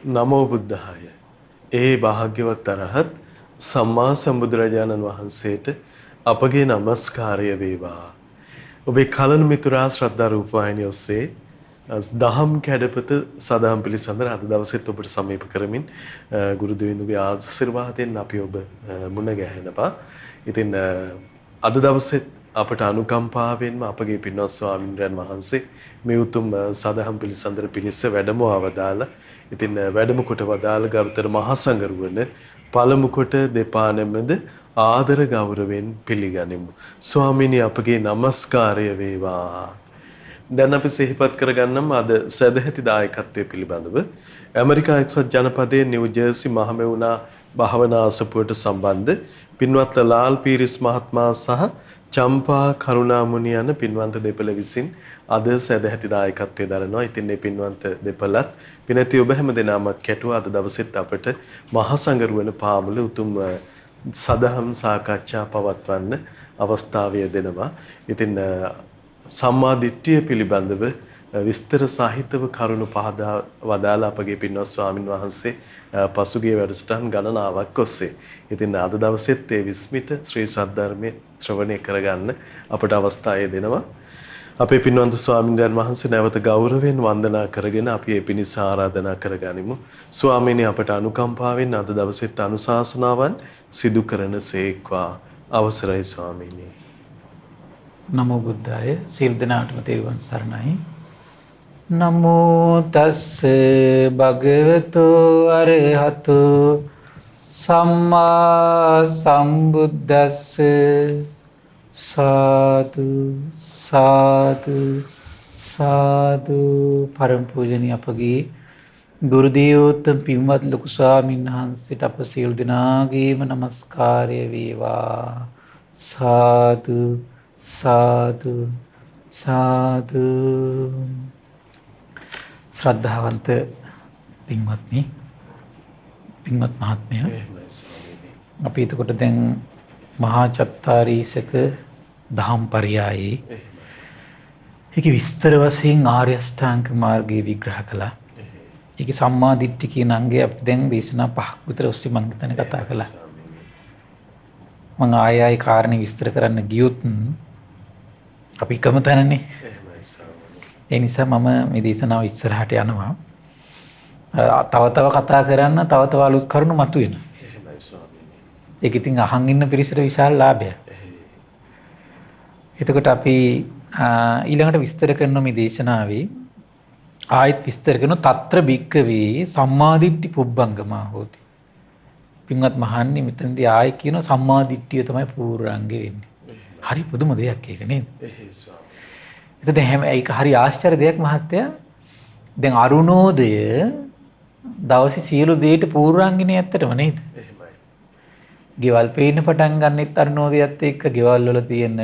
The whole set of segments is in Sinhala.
නමෝ බුද්ධාය. ඒ භාග්‍යවත් අරහත් සම්මා සම්බුදුරජාණන් වහන්සේට අපගේ নমස්කාරය වේවා. ඔබේ කලන මිතුරා ශ්‍රද්ධා රූපවාහිනිය ඔස්සේ දහම් කැඩපත සදාම් පිළිසඳර අද දවසෙත් ඔබට සමීප කරමින් ගුරු දෙවිඳුගේ ආශිර්වාදයෙන් අපි ඔබ මුණ ගැහෙනවා. ඉතින් අද දවසෙත් අපට අනුකම්පාවෙන්ම අපගේ පින්වත් ස්වාමීන් වහන්සේ මේ උතුම් සදහම් පිළිසඳර පිණිස වැඩම අවදාලා. ඉතින් වැඩම කොට වදාළ ගරුතර මහා සංඝරුවන පළමු කොට දෙපා නැමෙද ආදර ගෞරවයෙන් පිළිගනිමු. ස්වාමීනි අපගේ নমස්කාරය වේවා. දැන් අපි සිහිපත් කරගන්නම් අද සදැහැති දායකත්වයේ පිළිබඳව ඇමරිකා එක්සත් ජනපදයේ නිව් ජර්සි මහමෙවුනා භාවනා අසපුවට සම්බන්ධ පින්වත් ලාල් පීරිස් මහත්මයා සහ චම්පා කරුණාමුනි යන පින්වන්ත දෙපළ විසින් අද සදැහැති දායකත්වයේ දරනවා. ඉතින් මේ පින්වන්ත දෙපළත් පිනැති ඔබ හැම දෙනාමත් කැටුවා අද දවසෙත් අපට මහා සංඝරුවන පාමුල උතුම් සදහම් සාකච්ඡා පවත්වන්න අවස්ථාව දෙනවා. ඉතින් සම්මා දිට්ඨිය පිළිබඳව විස්තර සාහිත්‍යව කරුණු පහදා වදාළ අපගේ පින්වත් ස්වාමින් වහන්සේ පසුගිය වැඩසටහන් ගණනාවක් ඔස්සේ. ඉතින් අද දවසෙත් ඒ විස්මිත ශ්‍රී සද්ධර්මයේ ශ්‍රවණය කරගන්න අපට අවස්ථාව දෙනවා. අපේ පින්වන්ත ස්වාමින් වහන්සේ නැවත ගෞරවයෙන් වන්දනා කරගෙන අපි ඒ පිණිස ආරාධනා කරගනිමු. ස්වාමීනි අපට අනුකම්පාවෙන් අද දවසෙත් අනුශාසනාවන් සිදු කරන සේක්වා. අවසරයි ස්වාමීනි. නමෝ බුද්ධාය. සියලු දෙනාටම තෙරුවන් සරණයි. නමෝ තස්ස භගවතු අරහතු සම්මා සම්බුද්දස්ස සාදු සාදු සාදු. පරම පූජනීය අපගේ ගුරු දේවෝත්තම පින්වත් ලොකු ස්වාමීන් වහන්සේට අප සියලු දෙනාගේම নমස්කාරය වේවා. සාදු සාදු සාදු. ශ්‍රද්ධාවන්ත පින්වත්නි, පින්වත් මහත්මයා, අපි එතකොට දැන් මහා චත්තාරීසක දහම් පරයයේ ඒකේ විස්තර වශයෙන් ආර්ය අෂ්ටාංග මාර්ගය විග්‍රහ කළා. ඒකේ සම්මා දිට්ඨි කියන අංගය අපි දැන් දේශනා 5ක් විතර ඔස්සේ මම හිතන්නේ කතා කළා. මම ආයෙ කාරණේ විස්තර කරන්න ගියොත් අපි එකම තැනනේ. ඒ නිසා මම මේ දේශනාව ඉස්සරහට යනවා. තව කතා කරන්න තව අලුත් කරුණු මතුවෙන. ඒක ඉතින් අහන් ඉන්න පිරිසට විශාල ලාභයක්. එතකොට අපි ඊළඟට විස්තර කරන මේ දේශනාවේ ආයත් විස්තර කරන తත්‍ර භික්කවේ සම්මාදිට්ඨි පුබ්බංගමා හෝති. පින්වත් මහන්නේ මෙතනදී ආයි කියන සම්මාදිට්ඨිය තමයි පූර්වාංගේ වෙන්නේ. හරි පුදුම දෙයක් ඒක නේද? එතකොට හැම ඒක හරි ආශ්චර්ය දෙයක් මහත්තයා. දැන් අරුණෝදය දවසේ සියලු දේට පූර්වාංගනේ ඇත්තටම නේද? එහෙමයි. ගෙවල් පේන්න පටන් ගන්නෙත් අරුණෝදයත් එක්ක, ගෙවල් වල තියෙන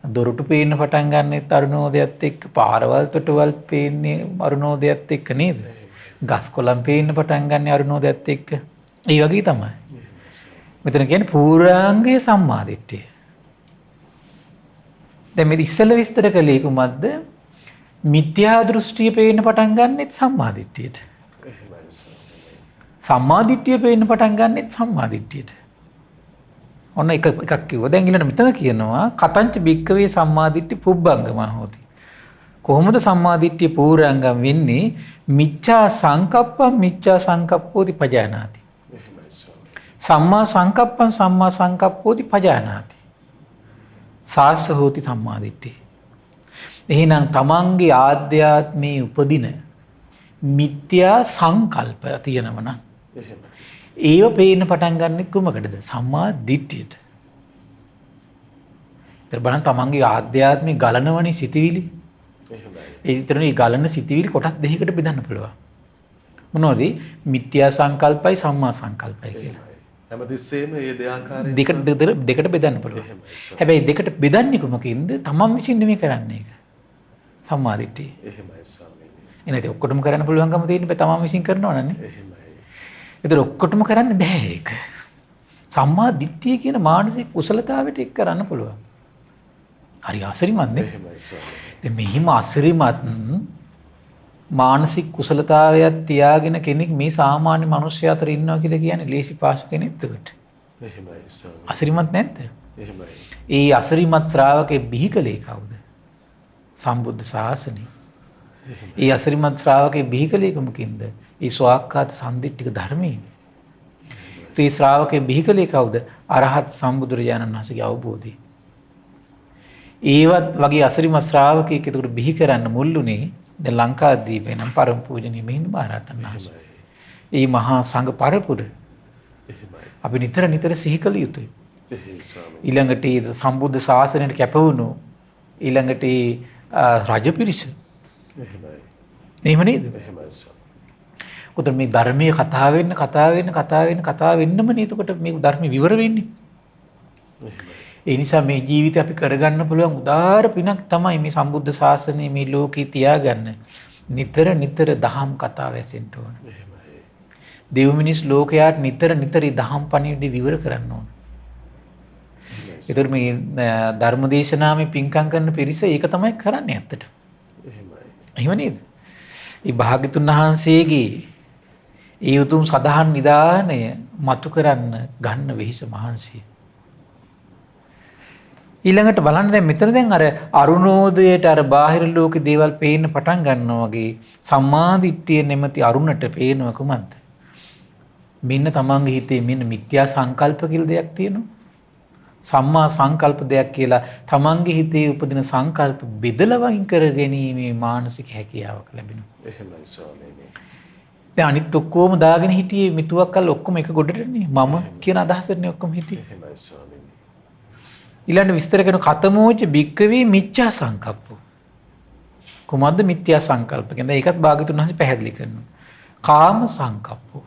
දොරටු පේන්න පටන් ගන්නෙත් අරුණෝදයත් එක්ක, පාරවල් තොටවල් පේන්නේ අරුණෝදයත් එක්ක නේද? ගස් කොළන් පේන්න පටන් ගන්න අරුණෝදයත් එක්ක. ඒ වගේ තමයි. මෙතන කියන්නේ පූර්වාංගය සම්මාදිට්ඨිය. දැන් මේ ඉස්සෙල්ල විස්තර කළේ කුමක්ද? මිත්‍යා දෘෂ්ටිය පේන්න පටන් ගන්නෙත් සම්මාදිට්ඨියට. සම්මාදිට්ඨිය පේන්න පටන් ගන්නෙත් සම්මාදිට්ඨියට. ඔන්න එකක් කිව්වා. දැන් ඊළඟ මෙතන කියනවා කතංච භික්කවේ සම්මාදිට්ඨි පුබ්බංගමා හෝති. කොහොමද සම්මාදිට්ඨිය පූර්වාංගම් වෙන්නේ? මිච්ඡා සංකප්පම් මිච්ඡා සංකප්පෝති පජානාති. සම්මා සංකප්පං සම්මා සංකප්පෝති පජානාති. සාස්ස හෝති සම්මාදිට්ඨිය. එහෙනම් තමන්ගේ ආධ්‍යාත්මයේ උපදින මිත්‍යා සංකල්ප තියෙනවනම් ඒව පේන්න පටන් ගන්නෙ කුමකටද? සම්මා දිට්ඨියට. ඒතර බලන්න තමන්ගේ ආධ්‍යාත්මයේ ගලනවනේ සිටිවිලි. එහෙමයි. ඒ විතරනේ ගලන සිටිවිලි කොටස් දෙකකට බෙදන්න පුළුවන්. මොනවද? මිත්‍යා සංකල්පයි සම්මා සංකල්පයි කියලා. හැමතිස්සෙම මේ දෙආකාරයෙන් දෙකට බෙදන්න පුළුවන්. හැබැයි දෙකට බෙදන්නේ කොමකින්ද? තමන් විසින් නෙමෙයි කරන්නේ ඒක. සම්මා දිට්ඨිය. එහෙමයි ස්වාමීනි. එනේද ඔක්කොටම කරන්න පුළුවන්කම තියෙන්නේ තමන් විසින් කරනවා නනේ. එහෙමයි. ඒතර ඔක්කොටම කරන්න බෑ ඒක. සම්මා දිට්ඨිය කියන මානසික කුසලතාවයට එක් කරන්න පුළුවන්. හරි අසිරිමත් නේ. එහෙමයි ස්වාමීනි. දැන් මෙහිම අසිරිමත් මානසික කුසලතාවයක් තියාගෙන කෙනෙක් මේ සාමාන්‍ය මිනිස්සු අතර ඉන්නවා කියලා කියන්නේ ලේසි පාසු කෙනෙක් එතකොට. එහෙමයි ස්වාමී. අසිරිමත් නැද්ද? එහෙමයි. ඒ අසිරිමත් ශ්‍රාවකේ බිහි කලේ කවුද? සම්බුද්ධ ශාසනය. ඒ අසිරිමත් ශ්‍රාවකේ බිහි කලේ කොමකින්ද? ඒ ස්වාක්ඛාත සම්දිට්ඨික ධර්මයෙන්. ඒ ශ්‍රාවකේ බිහි කලේ කවුද? අරහත් සම්බුදුරජාණන් වහන්සේගේ අවබෝධය. ඒවත් වගේ අසිරිමත් ශ්‍රාවකෙක් එතකොට බිහි කරන්න මුල්ුණේ දැන් ලංකාදීපේ නම් පරම පූජනීය මිහිඳු මහරහතන් වහන්සේ. ඒ මහා සංඝ පරපුර අපි නිතර නිතර සිහි කළ යුතුයි. ඊළඟට ඒ සම්බුද්ධ ශාසනයට කැප වුණු ඊළඟට රජ පිරිස. එහෙම නේද? උතර මේ ධර්මයේ කතා වෙන්නම නේද එතකොට මේ ධර්ම විවර වෙන්නේ. ඒ නිසා මේ ජීවිතේ අපි කරගන්න පුළුවන් උදාාර පිනක් තමයි මේ සම්බුද්ධ ශාසනය මේ ලෝකේ තියාගන්න. නිතර නිතර දහම් කතා වැසෙන්න ඕන. දෙව් මිනිස් ලෝකයාට නිතර නිතර දහම් පණිවිඩ විවර කරන්න ඕන. ඒතර මේ ධර්මදේශනාමේ පින්කම් කරන පිරිස ඒක තමයි කරන්නේ ඇත්තට. එහෙම නේද? මේ භාග්‍යතුන් වහන්සේගේ ඒ උතුම් සදහන් නිදානය මතු කරන්න ගන්න වෙහිස මහන්සිය. ඊළඟට බලන්න දැන් මෙතන දැන් අර අරුණෝදයට අර බාහිර ලෝකේ දේවල් පේන්න පටන් ගන්නවා වගේ සම්මාදිට්ඨිය නැමැති අරුණට පේනවා කුමක්ද? මෙන්න තමන්ගේ හිතේ මෙන්න මිත්‍යා සංකල්ප කියලා දෙයක් තියෙනවා. සම්මා සංකල්ප දෙයක් කියලා තමන්ගේ හිතේ උපදින සංකල්ප බෙදලා වයින් කර ගැනීමේ මානසික හැකියාවක් ලැබෙනවා. එහෙමයි ස්වාමීනි. දැන් අනිත් ඔක්කොම දාගෙන හිටියේ මිතුවක් කල් ඔක්කොම එක ගොඩටනේ මම කියන අදහසනේ ඔක්කොම හිටියේ. එහෙමයි ස්වාමීනි. ඊළඟ විස්තර කරන කතමෝච බික්කවේ මිච්ඡා සංකප්පෝ. කොහොමද මිත්‍යා සංකල්ප කියන්නේ? ඒකත් භාග්‍යතුන් වහන්සේ පැහැදිලි කරනවා. කාම සංකප්පෝ.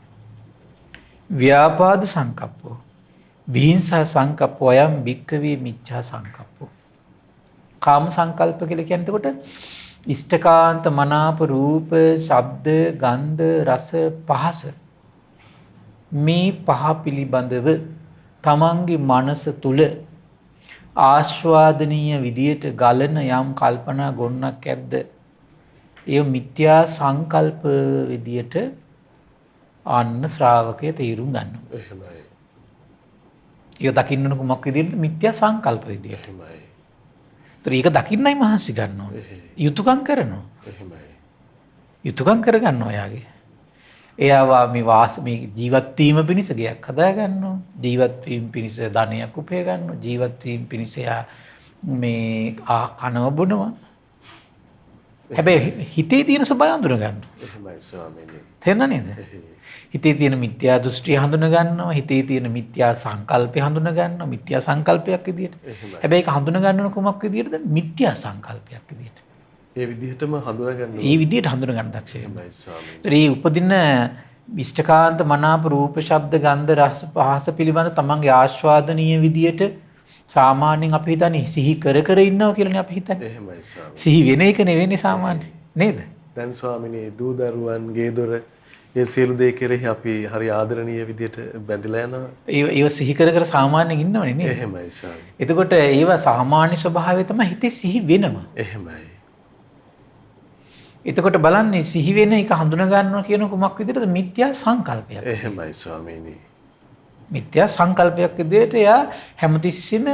ව්‍යාපාද සංකප්පෝ. විහිංසා සංකප්පෝ අයම් බික්කවේ මිච්ඡා සංකප්පෝ. කාම සංකල්ප කියලා කියන්නේ එතකොට ඉෂ්ඨකාන්ත මනාප රූප, ශබ්ද, ගන්ධ, රස, පහස මේ පහ පිළිබඳව තමන්ගේ මනස තුල ආස්වාදනීය විදියට ගලන යම් කල්පනා ගොන්නක් ඇද්ද? ඒ මිත්‍යා සංකල්ප විදියට අන්න ශ්‍රාවකය තීරුම් ගන්නවා. එහෙමයි. ඒක දකින්න ඕන කුමක් විදියට? මිත්‍යා සංකල්ප විදියට. එහෙමයි. ඒතර ඒක දකින්නයි මහන්සි ගන්න ඕනේ. යුතුයකම් කරනවා. එහෙමයි. යුතුයකම් කරගන්නවා යාගේ. එයාවා මේ ජීවත් වීම පිණිස ගයක් හදා ගන්නවා. ජීවත් වීම පිණිස ධනයක් උපය ගන්නවා. ජීවත් වීම පිණිස යා මේ කනව බොනවා. හැබැයි හිතේ තියෙන ස්වභාවය හඳුන ගන්නවා. එහෙමයි ස්වාමීනි. තේරෙනව නේද? හිතේ තියෙන මිත්‍යා දෘෂ්ටිය හඳුන ගන්නවා. හිතේ තියෙන මිත්‍යා සංකල්පය හඳුන ගන්නවා. මිත්‍යා සංකල්පයක් විදියට. හැබැයි ඒක හඳුන ගන්නව කොමක් විදියටද? මිත්‍යා සංකල්පයක් විදියට. ඒ විදිහටම හඳුනා ගන්න. ඒ විදිහට හඳුනා ගන්න දක්ෂයි. ඒ උපදින ඉෂ්ඨකාන්ත මනාප රූප, ශබ්ද, ගන්ධ, රස, පහස පිළිබඳ තමන්ගේ ආස්වාදනීය විදියට සාමාන්‍යයෙන් අපි හිතන්නේ සිහි කර කර ඉන්නවා කියලානේ අපි හිතන්නේ. එහෙමයි ස්වාමී. සිහි වෙන එක නෙවෙයි සාමාන්‍ය නේද? දැන් ස්වාමිනේ දූ දරුවන් ගේ දොර ඒ සියලු දේ කෙරෙහි අපි හරි ආදරණීය විදියට බැඳලා යනවා. ඒව සිහි කර කර සාමාන්‍යයෙන් ඉන්නවනේ නේද? එහෙමයි ස්වාමී. එතකොට ඒව සාමාන්‍ය ස්වභාවය තමයි හිතේ සිහි වෙනවා. එහෙමයි. එතකොට බලන්නේ සිහි වෙන එක හඳුනා ගන්නවා කියන කුමක් විදිහටද? මිත්‍යා සංකල්පයක්. එහෙමයි ස්වාමීනි. මිත්‍යා සංකල්පයක් විදිහට එයා හැමතිස්සෙම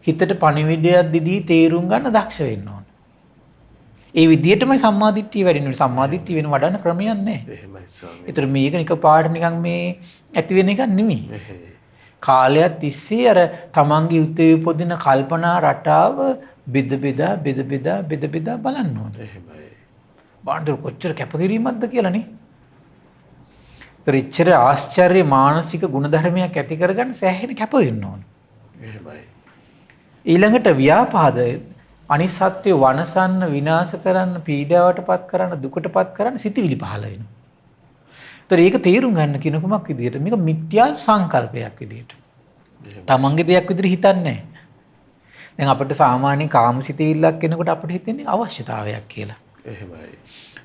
හිතට පණිවිඩයක් දීදී තේරුම් ගන්න දක්ෂ වෙන්න ඕන. ඒ විදිහටමයි සම්මාදිට්ඨිය වැඩෙන්නේ. සම්මාදිට්ඨිය වෙන වඩන ක්‍රමයක් නැහැ. එහෙමයි ස්වාමීනි. ඒතර මේක නික පාඩ නිකන් මේ ඇති වෙන එකක් නෙමෙයි. කාලයක් තිස්සේ අර තමන්ගේ උත්තේ උපදින කල්පනා රටාව බෙද බෙදා බලන්න ඕන. එහෙමයි. බාණ්ඩ කොච්චර කැපකිරීමක්ද කියලා නේ. ඒතර ඉච්ඡර ආශ්චර්ය මානසික ගුණධර්මයක් ඇති කරගන්න සෑහෙන කැප වෙන්න ඕන. එහෙමයි. ඊළඟට ව්‍යාපාද අනිසත්‍ය වනසන්න විනාශ කරන්න පීඩාවටපත් කරන්න දුකටපත් කරන්න සිතිවිලි පහළ වෙනවා. ඒතර ඒක තේරුම් ගන්න කියන කුමක් විදියට මේක මිත්‍යා සංකල්පයක් විදියට. තමන්ගේ දෙයක් විදියට හිතන්නේ නැහැ. දැන් අපිට සාමාන්‍ය කාමසිතවිල්ලක් කෙනකොට අපිට හිතෙන්නේ අවශ්‍යතාවයක් කියලා. එහෙමයි.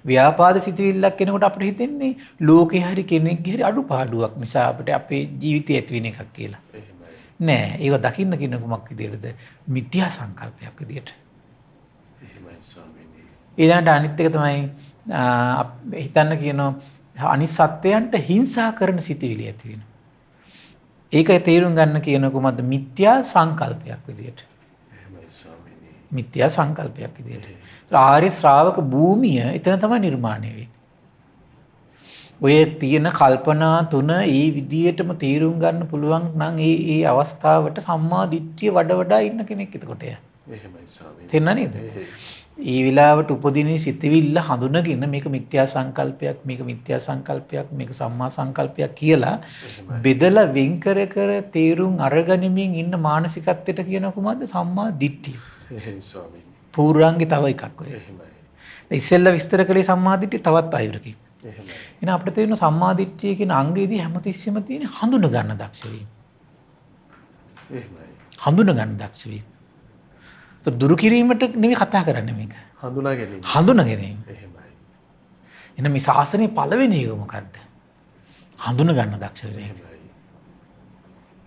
ව්‍යාපාද සිතවිල්ලක් කෙනකොට අපිට හිතෙන්නේ ලෝකේ හරි කෙනෙක්ගේ හරි අඩුපාඩුවක් නිසා අපිට අපේ ජීවිතය ඇති වෙන එකක් කියලා. එහෙමයි. නෑ, ඒව දකින්න කියන කුමක් විදියටද? මිත්‍යා සංකල්පයක් විදියට. එහෙමයි ස්වාමීනි. ඊළඟට අනිත් එක තමයි හිතන්න කියනවා අනිත් සත්වයන්ට හිංසා කරන සිතුවිලි ඇති වෙනවා. ඒකයි තේරුම් ගන්න කියන කොහොමද මිත්‍යා සංකල්පයක් විදියට. එහෙමයි ස්වාමීනි. මිත්‍යා සංකල්පයක් විදියට. ආර්ය ශ්‍රාවක භූමිය එතන තමයි නිර්මාණය වෙන්නේ. ඔය තියෙන කල්පනා තුන ඒ විදියටම තේරුම් ගන්න පුළුවන් නම් ඒ අවස්ථාවට සම්මා දිට්ඨිය වඩා ඉන්න කෙනෙක් එතකොට යා. එහෙමයි ස්වාමීනි. තේරුණා නේද? ඒ විලාවට උපදින සිතවිල්ල හඳුනගෙන මේක මිත්‍යා සංකල්පයක්, මේක මිත්‍යා සංකල්පයක්, මේක සම්මා සංකල්පයක් කියලා බෙදලා වෙන් කර කර තේරුම් අරගනිමින් ඉන්න මානසිකත්වයට කියන කොහොමද සම්මා දිට්ඨිය. එහෙයි ස්වාමීනි. පූර්වාංගේ තව එකක් ඔය. එහෙමයි. ඉස්සෙල්ලා විස්තර කළේ සම්මා දිට්ඨිය තවත් ආයුරකින්. එහෙමයි. එහෙනම් අපිට තේරෙන සම්මා දිට්ඨිය කියන අංගයේදී හැමතිස්සෙම තියෙන හඳුන ගන්න දක්ෂ වීම. එහෙමයි. හඳුන ගන්න දක්ෂ වීම. දුරු කිරීමට නෙමෙයි කතා කරන්නේ මේක. හඳුනා ගැනීම. හඳුනා ගැනීම. එහෙමයි. එහෙනම් මේ ශාසනයේ පළවෙනි එක මොකද්ද? හඳුන ගන්න දක්ෂ වෙන එක. එහෙමයි.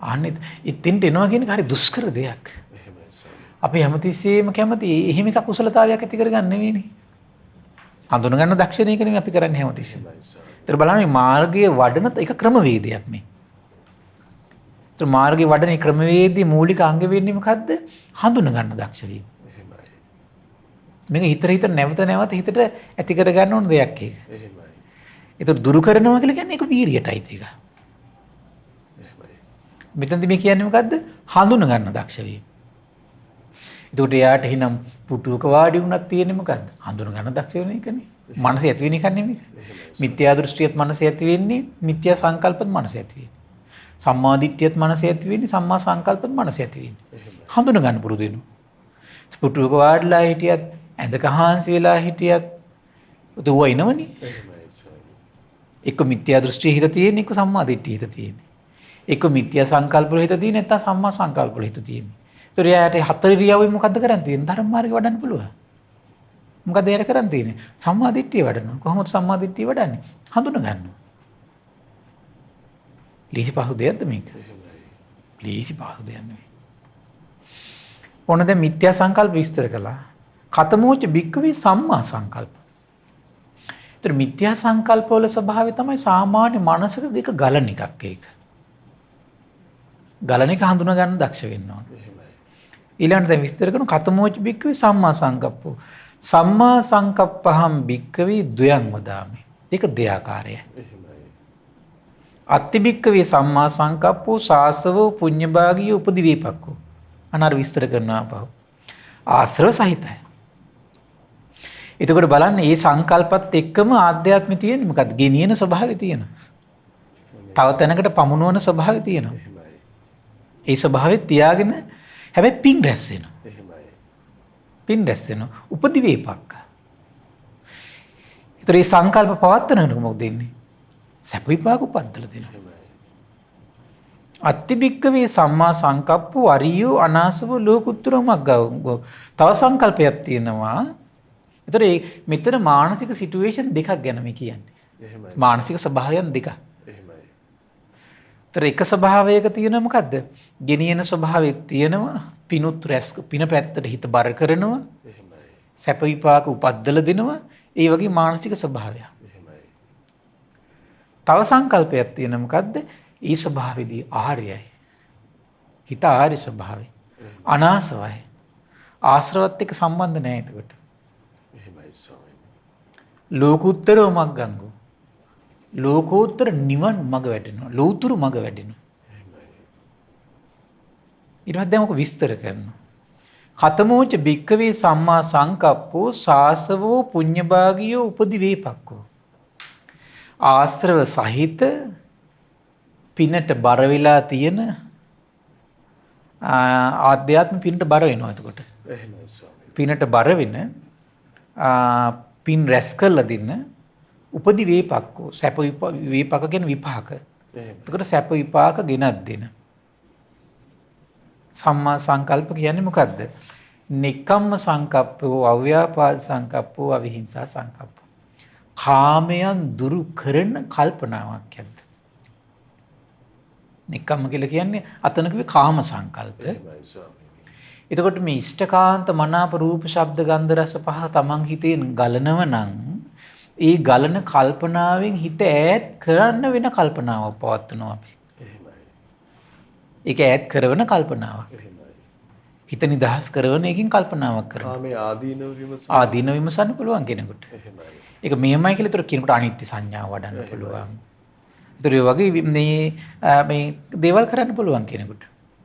අනේ ඉතින්ට එනවා කියන එක හරි දුෂ්කර දෙයක්. එහෙමයි ස්වාමීනි. අපි හැමතිස්සෙම කැමති එහෙම එකක් කුසලතාවයක් ඇති කරගන්න නෙවෙයිනේ. හඳුන ගන්න දක්ෂ වෙන එක නෙමෙයි අපි කරන්නේ හැමතිස්සෙම. එහෙමයි ස්වාමීනි. ඒතර බලන්න මේ මාර්ගයේ වඩන එක ක්‍රමවේදයක් මේ. ඒතර මාර්ගයේ වඩන ක්‍රමවේදයේ මූලික අංග වෙන්නේ මොකද්ද? හඳුන ගන්න දක්ෂ වීම. එහෙමයි. මේක හිත නැවත හිතට ඇති කර ගන්න ඕන දෙයක් ඒක. එහෙමයි. ඒතර දුරු කරනවා කියලා කියන්නේ ඒක වීරියටයි ඒක. එහෙමයි. මෙතනදී මේ කියන්නේ මොකද්ද? හඳුන ගන්න දක්ෂ වීම. ඒකට එයාට හිනම් පුටුවක වාඩි වුණත් තියෙන්නේ මොකද්ද? හඳුන ගන්න දක්ෂ වෙන එකනේ. මනස ඇති වෙන එකක් නෙමෙයි. මිත්‍යා දෘෂ්ටියත් මනස ඇති වෙන්නේ, මිත්‍යා සංකල්පත් මනස ඇති වෙන්නේ. සම්මා දිට්ඨියත් මනස ඇති වෙන්නේ, සම්මා සංකල්පත් මනස ඇති වෙන්නේ. හඳුන ගන්න පුරුදු වෙනවා. පුටුවක වාඩිලා හිටියත්, ඇඳක හාන්සි වෙලා හිටියත් දුව එනවනේ. එහෙමයි ස්වාමීනි. එක්ක මිත්‍යා දෘෂ්ටිය හිත තියෙන්නේ, එක්ක සම්මා දිට්ඨිය හිත තියෙන්නේ. එක්ක මිත්‍යා සංකල්ප වල හිත තියෙන්නේ, නැත්නම් සම්මා සංකල්ප වල හිත තියෙන්නේ. ඒතර එයාට හතර ඉරියව්වෙන් මොකද්ද කරන් තියෙන්නේ? ධර්ම මාර්ගේ වඩන්න පුළුවන්. මොකද එයාට කරන් තියෙන්නේ? සම්මා දිට්ඨිය වඩනවා. කොහොමද සම්මා දිට්ඨිය වඩන්නේ? හඳුන ගන්නවා. ලීසි පහසු දෙයක්ද මේක? එහෙමයි. ලීසි පහසු දෙයක් නෙවෙයි. ඕන දැන් මිත්‍යා සංකල්ප විස්තර කළා. කතමෝච භික්කවේ සම්මා සංකල්ප. ඒතර මිත්‍යා සංකල්ප වල ස්වභාවය තමයි සාමාන්‍ය මනසක දෙක ගලන එකක් ඒක. ගලන එක හඳුනා ගන්න දක්ෂ වෙන්න ඕන. එහෙමයි. ඊළඟට දැන් විස්තර කරන කතමෝච භික්කවේ සම්මා සංකප්පෝ. සම්මා සංකප්පහම් භික්කවේ ද්වයං වදාමි. ඒක දෙයාකාරයයි. එහෙමයි. අත්ති භික්කවේ සම්මා සංකප්පෝ සාසවෝ පුඤ්ඤභාගියෝ උපදිවේපක්කෝ. අනාර විස්තර කරනවා පහු. ආශ්‍රව සහිතයි. එතකොට බලන්න මේ සංකල්පත් එක්කම ආධ්‍යාත්මය තියෙන්නේ මොකද්ද? ගෙනියන ස්වභාවය තියෙනවා. තව තැනකට පමුණවන ස්වභාවය තියෙනවා. එහෙමයි. ඒ ස්වභාවය තියාගෙන හැබැයි පින් රැස් වෙනවා. එහෙමයි. පින් රැස් වෙනවා. උපදිවේපක්ක. ඒතර මේ සංකල්ප පවත්වනකොට මොකද වෙන්නේ? සැප විපාක උපද්දලා දෙනවා. එහෙමයි. අත්ති භික්කවේ සම්මා සංකප්පෝ අරියෝ අනාසවෝ ලෝකුත්තරෝ මග්ගෝ. තව සංකල්පයක් තියෙනවා. ඒතර මෙතන මානසික සිටුේෂන් දෙකක් ගැන මේ කියන්නේ. එහෙමයි. මානසික ස්වභාවයන් දෙකක්. එහෙමයි. ඒතර එක ස්වභාවයක තියෙන මොකද්ද? ගෙනියන ස්වභාවයක් තියෙනවා. පිනුත් රැස් පින පැත්තට හිත බර කරනවා. එහෙමයි. සැප විපාක උපද්දලා දෙනවා. ඒ වගේ මානසික ස්වභාවයක්. එහෙමයි. තව සංකල්පයක් තියෙන මොකද්ද? ඒ ස්වභාවෙදී ආර්යයි. හිත ආර්ය ස්වභාවය. අනාසවයි. ආශ්‍රවත් එක්ක සම්බන්ධ නැහැ එතකොට. එහෙමයි ස්වාමීනි. ලෝකුත්තරව මග්ගංගෝ. ලෝකෝත්තර නිවන් මඟ වැඩෙනවා. ලෝතුරු මඟ වැඩෙනවා. එහෙමයි. ඊට පස්සේ දැන් ඔක විස්තර කරනවා. කතමෝච භික්කවේ සම්මා සංකප්පෝ සාසවෝ පුඤ්ඤභාගියෝ උපදිවේපක්කෝ. ආශ්‍රව සහිත පිනට බර වෙලා තියෙන ආධ්‍යාත්ම පිනට බර වෙනවා එතකොට. එහෙමයි ස්වාමීනි. පිනට බර වෙන පින් රැස් කරලා දෙන්න උපදි වේපක්කෝ. සැප විපාක කියන විපාක. එහෙමයි. එතකොට සැප විපාක ගෙනත් දෙන. සම්මා සංකල්ප කියන්නේ මොකද්ද? නික්කම්ම සංකප්පෝ, අව්‍යාපාද සංකප්පෝ, අවිහිංසා සංකප්පෝ. කාමයන් දුරු කරන කල්පනාවක් ඇද්ද? නික්කම්ම කියලා කියන්නේ අතන කිව්වේ කාම සංකල්ප. එහෙමයි ස්වාමීනි. එතකොට මේ ඉෂ්ඨකාන්ත මනාප රූප ශබ්ද ගන්ධ රස පහ තමන් හිතේ ගලනව නම් ඒ ගලන කල්පනාවෙන් හිත ඈත් කරන්න වෙන කල්පනාවක් පවත්වනවා අපි. එහෙමයි. ඒක ඈත් කරන කල්පනාවක්. එහෙමයි. හිත නිදහස් කරන එකකින් කල්පනාවක් කරනවා. කාමයේ ආදීනව විමසන. ආදීන විමසන්න පුළුවන් කෙනෙකුට. එහෙමයි. ඒක මෙහෙමයි කියලා ඒතර කෙනෙකුට අනිත්‍ය සංඥාව වඩන්න පුළුවන්. ඒතර ඒ වගේ මේ දේවල් කරන්න පුළුවන් කෙනෙකුට.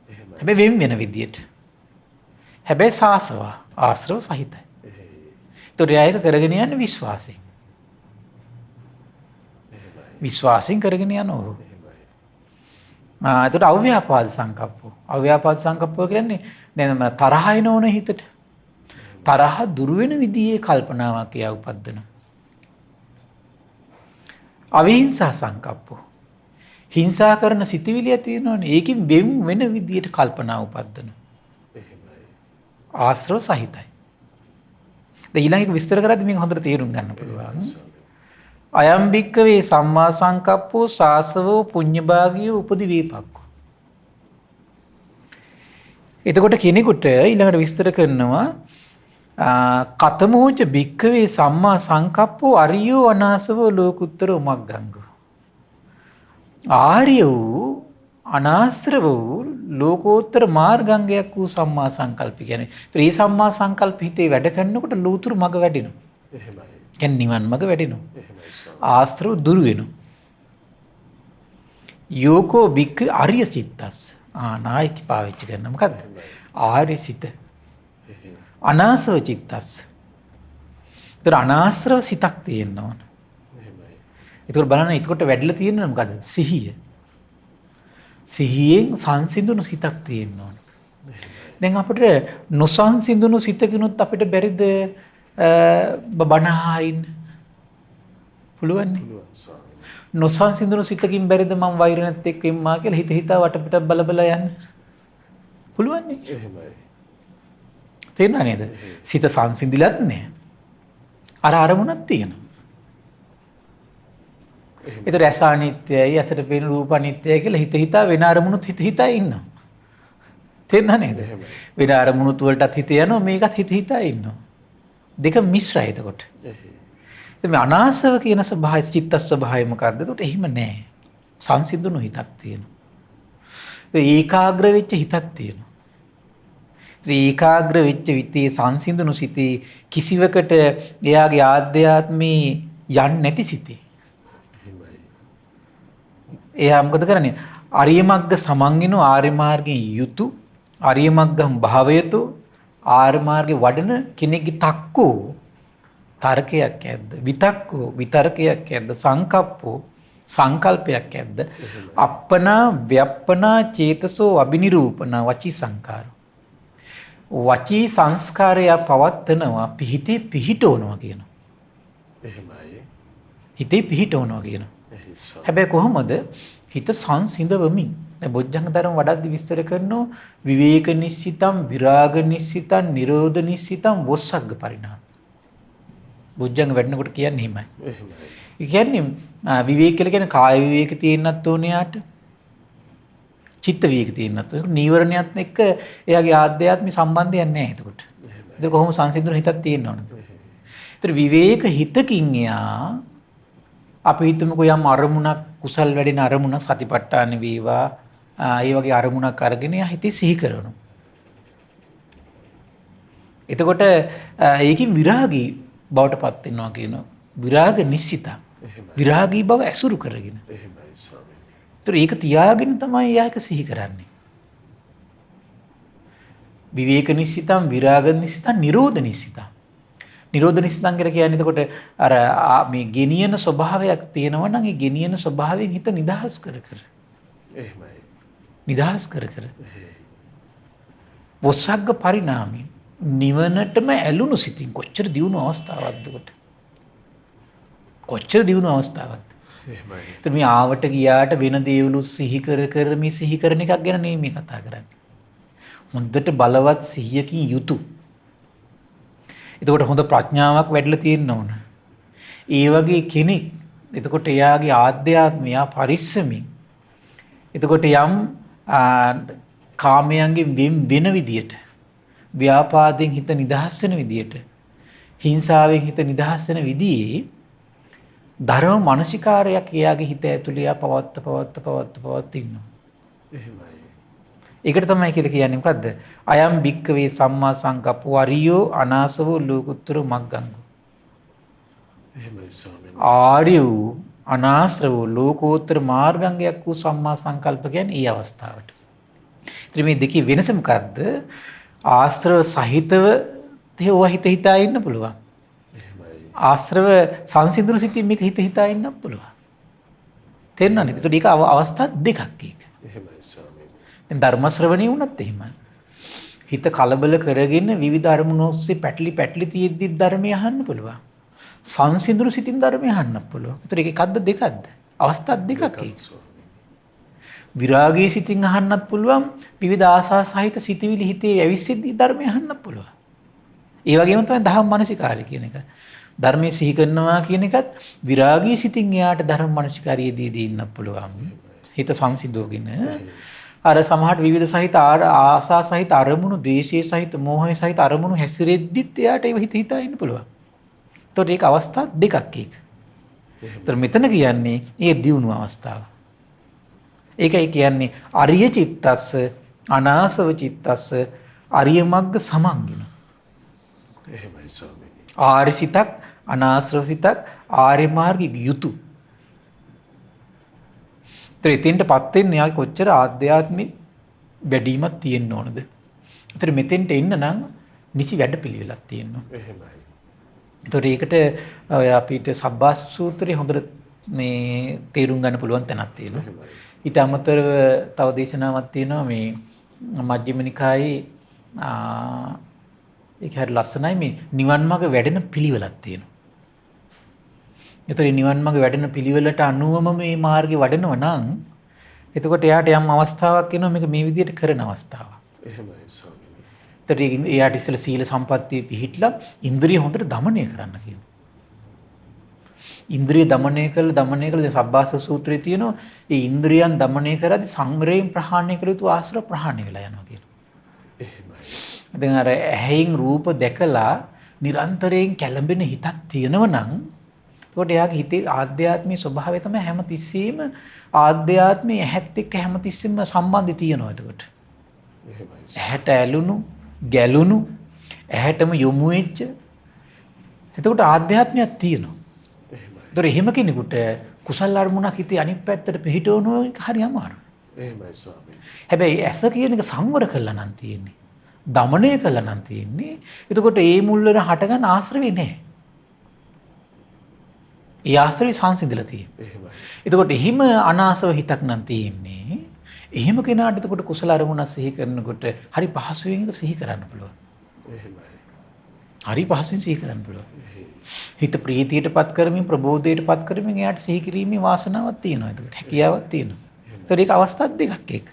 එහෙමයි. හැබැයි වෙන වෙන විදියට. හැබැයි සාසව ආශ්‍රව සහිතයි. ඒතර ඒක කරගෙන යන්නේ විශ්වාසයෙන්. විශ්වාසයෙන් කරගෙන යනවා. එතකොට අව්‍යාපාද සංකප්පෝ. අව්‍යාපාද සංකප්පෝ කියන්නේ දැන් තරහ එන ඕන හිතට. තරහ දුරු වෙන විදිහේ කල්පනාවක් එයා උපද්දන. අවිහිංසා සංකප්පෝ. හිංසා කරන සිතිවිලි ඇති වෙනවනේ. ඒකෙන් වෙන විදිහට කල්පනා උපද්දන. ආශ්‍රව සහිතයි. දැන් ඊළඟ එක විස්තර කරද්දී මේක හොඳට තේරුම් ගන්න පුළුවන්. අයම් භික්කවේ සම්මා සංකප්පෝ සාසවෝ පුඤ්ඤභාගියෝ උපදි වේපක්ඛෝ. එතකොට කෙනෙකුට ඊළඟට විස්තර කරනවා කතමෝච භික්කවේ සම්මා සංකප්පෝ අරියෝ අනාසවෝ ලෝකුත්තරෝ මග්ගංගෝ. ආර්ය වූ අනාශ්‍රව වූ ලෝකෝත්තර මාර්ගංගයක් වූ සම්මා සංකල්ප කියන්නේ. ඒ සම්මා සංකල්ප හිතේ වැඩ කරනකොට ලෝතුරු මග වැඩෙනවා. එහෙමයි. කියන්නේ නිවන් මග වැඩෙනවා. එහෙමයි ස්වාමී. ආශ්‍රව දුරු වෙනවා. යෝකෝ බික්ක ආර්ය චිත්තස්. නායක පාවිච්චි කරන මොකද්ද? ආර්ය සිත. අනාසව චිත්තස්. ඒතර අනාශ්‍රව සිතක් තියෙන්න ඕන. එහෙමයි. ඒතකොට බලන්න එතකොට වැඩිලා තියෙන්නේ මොකද්ද? සිහිය. සිහියෙන් සංසිඳුණු සිතක් තියෙන්න ඕන. දැන් අපිට නොසංසිඳුණු සිතකිනුත් අපිට බැරිද බනහා ඉන්න? පුළුවන් නේ. පුළුවන් ස්වාමී. නොසංසිඳුණු සිතකින් බැරිද මම වෛර නැත්තේක් වෙම්මා කියලා හිත හිතා වටපිට බල බල යන්න? පුළුවන් නේ. එහෙමයි. තේරුණා නේද? සිත සංසිඳිලත් නෑ. අර අරමුණක් තියෙනවා. ඒතර ඇස අනිත්‍යයි, ඇසට පේන රූප අනිත්‍යයි කියලා හිත හිතා වෙන අරමුණුත් හිත හිතා ඉන්නවා. තේරුණා නේද? වෙන අරමුණුත් වලටත් හිත යනවා, මේකත් හිත හිතා ඉන්නවා. දෙක මිශ්‍රයි එතකොට. ඉතින් මේ අනාසව කියන ස්වභාවය, චිත්ත ස්වභාවය මොකද්ද? එතකොට එහෙම නෑ. සංසිඳුණු හිතක් තියෙනවා. ඒකාග්‍ර වෙච්ච හිතක් තියෙනවා. ඒකාග්‍ර වෙච්ච විතේ සංසිඳුණු සිතේ කිසිවකට එයාගේ ආධ්‍යාත්මේ යන්නේ නැති සිතේ. එයා මොකද කරන්නේ? අරිය මග්ග සමන්ගිනු ආර්ය මාර්ගයෙන් යුතු අරිය මග්ගම් භාවයතු ආර්ය මාර්ගේ වඩන කෙනෙක්ගේ තක්කෝ තර්කයක් ඇද්ද? විතක්කෝ විතර්කයක් ඇද්ද? සංකප්පෝ සංකල්පයක් ඇද්ද? අප්පනා ව්‍යප්පනා චේතසෝ අබිනිරූපනා වචී සංකාරෝ. වචී සංස්කාරය පවත්නවා පිහිටේ පිහිටවනවා කියනවා. එහෙමයි. හිතේ පිහිටවනවා කියනවා. හැබැයි කොහොමද? හිත සංසිඳවමින්. දැන් බොජ්ජංග ධර්ම වඩද්දි විස්තර කරනවා විවේක නිස්සිතම්, විරාග නිස්සිතම්, නිරෝධ නිස්සිතම්, වොස්සග්ග පරිණාම. බොජ්ජංග වැඩනකොට කියන්නේ එහෙමයි. එහෙමයි. ඒ කියන්නේ විවේක කියලා කියන්නේ කාය විවේක තියෙන්නත් ඕනේ යාට. චිත්ත විවේක තියෙන්නත් ඕනේ. නීවරණයත් එක්ක එයාගේ ආධ්‍යාත්මික සම්බන්ධයක් නැහැ එතකොට. ඒක කොහොම සංසිඳුන හිතක් තියෙන්න ඕනද? ඒතර විවේක හිතකින් එයා අපි හිතමුකෝ යම් අරමුණක් කුසල් වැඩෙන අරමුණක් සතිපට්ඨාන වේවා ඒ වගේ අරමුණක් අරගෙන හිතේ සිහි කරනවා. එතකොට ඒකෙන් විරාගී බවට පත් වෙනවා කියනවා. විරාග නිස්සිත. විරාගී බව ඇසුරු කරගෙන. එහෙමයි ස්වාමීනි. ඒතර ඒක තියාගෙන තමයි යාක සිහි කරන්නේ. විවේක නිස්සිතම්, විරාග නිස්සිතම්, නිරෝධ නිස්සිතම්. නිරෝධ නිස්සිතම් කියලා කියන්නේ එතකොට අර මේ ගෙනියන ස්වභාවයක් තියෙනවා නම් ඒ ගෙනියන ස්වභාවයෙන් හිත නිදහස් කර කර. එහෙමයි. නිදහස් කර කර. වොස්සග්ග පරිණාමී නිවනටම ඇලුණු සිතින් කොච්චර දියුණු අවස්ථාවක්ද කොට. කොච්චර දියුණු අවස්ථාවක්ද. එහෙමයි. ඒත් මේ ආවට ගියාට වෙන දේවලු සිහි කර කර මේ සිහි කරන එකක් ගැන නෙමෙයි මේ කතා කරන්නේ. හොඳට බලවත් සිහියකින් යුතු. එතකොට හොඳ ප්‍රඥාවක් වැඩිලා තියෙන්න ඕන. ඒ වගේ කෙනෙක් එතකොට එයාගේ ආධ්‍යාත්මය පරිස්සමින් එතකොට යම් කාමයන්ගෙන් වෙන විදියට ව්‍යාපාදයෙන් හිත නිදහස් වෙන විදියට හිංසාවෙන් හිත නිදහස් වෙන විදිහේ ධර්ම මානසිකාරයක් එයාගේ හිත ඇතුළේ එයා පවත්ත ඉන්නවා. එහෙමයි. ඒකට තමයි කියලා කියන්නේ මොකද්ද? අයම් භික්කවේ සම්මා සංකප්පෝ අරියෝ අනාසවෝ ලෝකුත්තර මග්ගංගෝ. එහෙමයි ස්වාමීනි. ආර්ය වූ අනාශ්‍රව වූ ලෝකෝත්තර මාර්ගංගයක් වූ සම්මා සංකල්ප කියන්නේ ඊ අවස්ථාවට. ඉතින් මේ දෙකේ වෙනස මොකද්ද? ආශ්‍රව සහිතව ඒවා හිත හිතා ඉන්න පුළුවන්. එහෙමයි. ආශ්‍රව සංසිඳුණු සිතින් මේක හිත හිතා ඉන්න පුළුවන්. තේරුණානේ? ඒකට ඒක අවස්ථා දෙකක් ඒක. එහෙමයි ස්වාමීනි. දැන් ධර්ම ශ්‍රවණිය වුණත් එහෙමයි. හිත කලබල කරගෙන විවිධ අරමුණු ඔස්සේ පැටලි තියෙද්දි ධර්මය අහන්න පුළුවන්. සංසිඳුණු සිතින් ධර්මය අහන්න පුළුවන්. ඒතර ඒක එකක්ද දෙකක්ද? අවස්ථා දෙකක් ඒක. විරාගී සිතින් අහන්නත් පුළුවන්. විවිධ ආසා සහිත සිතිවිලි හිතේ ඇවිස්සෙද්දී ධර්මය අහන්න පුළුවන්. ඒ වගේම තමයි දහම් මානසිකාරය කියන එක. ධර්මයේ සිහි කරනවා කියන එකත් විරාගී සිතින් එයාට ධර්ම මානසිකාරියේදී ඉන්න පුළුවන්. හිත සංසිඳෝගෙන අර සමහරට විවිධ සහිත ආසා සහිත අරමුණු, ද්වේෂයේ සහිත, මෝහයේ සහිත අරමුණු හැසිරෙද්දිත් එයාට ඒව හිත හිතා ඉන්න පුළුවන්. ඒතකොට ඒක අවස්ථා දෙකක් ඒක. ඒතර මෙතන කියන්නේ ඒ දියුණු අවස්ථාව. ඒකයි කියන්නේ අරිය චිත්තස්ස අනාසව චිත්තස්ස අරිය මග්ග සමංගින. එහෙමයි ස්වාමීනි. ආර්ය සිතක් අනාශ්‍රව සිතක් ආර්ය මාර්ගයේ යුතු. ඒතර එතෙන්ටපත් වෙන්නේ යා කොච්චර ආධ්‍යාත්මික වැඩිමක් තියෙන්න ඕනද? ඒතර මෙතෙන්ට එන්න නම් නිසි වැඩපිළිවෙලක් තියෙනවා. එහෙමයි. ඒතකොට ඒකට ඔය අපිට සබ්බාස සූත්‍රයේ හොඳට මේ තේරුම් ගන්න පුළුවන් තැනක් තියෙනවා. එහෙමයි. ඊට අමතරව තව දේශනාවක් තියෙනවා මේ මජ්ක්‍ධිම නිකායේ ඒක හරිය ලස්සනයි මේ නිවන් මාර්ග වැඩෙන පිළිවෙලක් තියෙනවා. ඒතකොට නිවන් මාර්ග වැඩෙන පිළිවෙලට අනුවම මේ මාර්ගේ වඩනවා නම් එතකොට එයාට යම් අවස්ථාවක් එනවා මේක මේ විදිහට කරන අවස්ථාවක්. එහෙමයි ස්වාමීනි. ඒතකොට එයාට ඉස්සෙල්ලා සීල සම්පත්තිය පිහිටලා ඉන්ද්‍රිය හොඳට দমনය කරන්න කියනවා. ඉන්ද්‍රිය দমনය කළ දැන් සබ්බාස සූත්‍රයේ තියෙනවා ඒ ඉන්ද්‍රියන් দমনය කරද්දී සංග්‍රහයෙන් ප්‍රහාණය කළ යුතු ආශ්‍රව ප්‍රහාණය වෙලා යනවා කියනවා. එහෙමයි. දැන් අර ඇහෙන් රූප දැකලා නිරන්තරයෙන් කැළඹෙන හිතක් තියෙනව නම් එතකොට එයාගේ හිතේ ආධ්‍යාත්මික ස්වභාවය තමයි හැමතිස්සෙම ආධ්‍යාත්මයේ ඇහත් එක්ක හැමතිස්සෙම සම්බන්ධය තියෙනවා එතකොට. එහෙමයි. ඇහැට ඇලුණු, ගැලුණු, ඇහැටම යොමු වෙච්ච එතකොට ආධ්‍යාත්මයක් තියෙනවා. ඒතර එහෙම කෙනෙකුට කුසල අරමුණක් හිතේ අනිත් පැත්තට පිහිටවනවා හරි අමාරුයි. එහෙමයි ස්වාමීනි. හැබැයි ඇස කියන එක සංවර කළා නම් තියෙන්නේ. দমনය කළා නම් තියෙන්නේ. එතකොට ඒ මුල් වල හටගන්න ආශ්‍රවේ නැහැ. ඒ ආශ්‍රවේ සංසිඳලා තියෙන්නේ. එහෙමයි. එතකොට එහෙම අනාසව හිතක් නම් තියෙන්නේ. එහෙම කෙනාට එතකොට කුසල අරමුණක් සිහි කරනකොට හරි පහසුවෙන් ඒක සිහි කරන්න පුළුවන්. එහෙමයි. හරි පහසුවෙන් සිහි කරන්න පුළුවන්. හිත ප්‍රීතියටපත් කරමින් ප්‍රබෝධයටපත් කරමින් එයාට සිහි කිරීමේ වාසනාවක් තියෙනවා. ඒකට හැකියාවක් තියෙනවා. ඒතර ඒක අවස්ථා දෙකක් ඒක.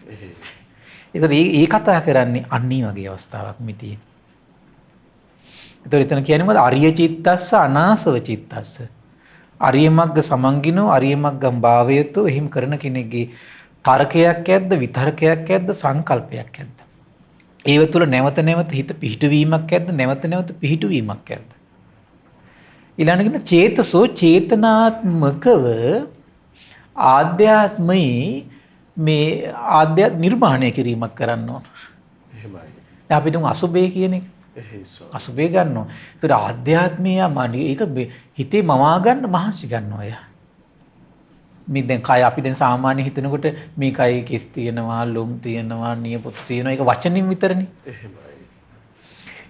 ඒතර මේ කතා කරන්නේ අන්නී වගේ අවස්ථාවක් මේ තියෙන්නේ. ඒතර එතන කියන්නේ මොකද? අරිය චිත්තස්ස අනාසව චිත්තස්ස. අරිය මග්ග සමංගිනෝ අරිය මග්ගම් භාවයතෝ එහෙම කරන කෙනෙක්ගේ තර්කයක් ඇද්ද විතර්කයක් ඇද්ද සංකල්පයක් ඇද්ද? ඒව තුළ නැවත නැවත හිත පිහිටවීමක් ඇද්ද නැවත නැවත පිහිටවීමක් ඇද්ද? ඊළඟට චේතසෝ චේතනාත්මකව ආධ්‍යාත්මයේ මේ ආධ්‍යාත්ම නිර්මාණය කිරීමක් කරන්න ඕන. එහෙමයි. දැන් අපි තුන් අසුබේ කියන එක. එහෙසෝ. අසුබේ ගන්නවා. ඒතර ආධ්‍යාත්මීය මනිය ඒක හිතේ මවා ගන්න මහන්සි ගන්නවා එයා. මේ දැන් කය අපි දැන් සාමාන්‍ය හිතනකොට මේ කයේ කෙස් තියෙනවා, ලොම් තියෙනවා, නියපොතු තියෙනවා. ඒක වචනින් විතරනේ. එහෙමයි.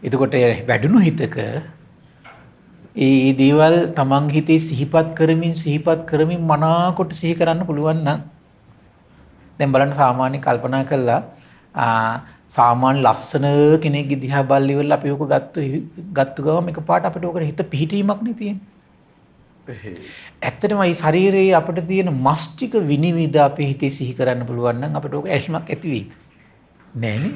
එතකොට වැඩුණු හිතක ඒ දේවල් තමන් හිතේ සිහිපත් කරමින් මනාකොට සිහි කරන්න පුළුවන් නම් දැන් බලන්න සාමාන්‍ය කල්පනා කළා සාමාන්‍ය ලස්සන කෙනෙක්ගේ දිහා බලලා ඉවරලා අපි ඕක ගත්තු ගමන් එකපාරට අපිට ඕකට හිත පිහිටීමක් නේ තියෙන්නේ. ඇත්තටම මේ ශරීරයේ අපිට තියෙන මස් ටික විනිවිද අපේ හිතේ සිහි කරන්න පුළුවන් නම් අපිට ඕක ඇස්මක් ඇති වෙයිද? නෑනේ.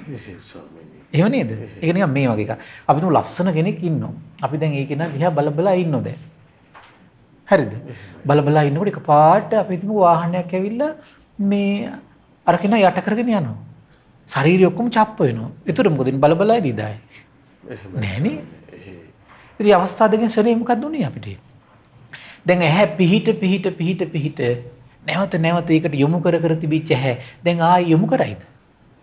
එහෙම නේද? ඒක නිකන් මේ වගේ එකක්. අපි තුමු ලස්සන කෙනෙක් ඉන්නවා. අපි දැන් ඒ කෙනා දිහා බල ඉන්නෝ දැන්. හරිද? බල ඉන්නකොට එකපාරට අපි තුමු වාහනයක් ඇවිල්ලා මේ අර කෙනා යට කරගෙන යනවා. ශරීරය ඔක්කොම චප්ප වෙනවා. ඒතර මොකද බල ඉදී දායි. නෑනේ. ඉතින් අවස්ථාව දෙකෙන් සරේ මොකක්ද උනේ අපිට? දැන් ඇහැ පිහිට නැවත ඒකට යොමු කර තිබිච්ච ඇහැ දැන් ආයෙ යොමු කරයිද?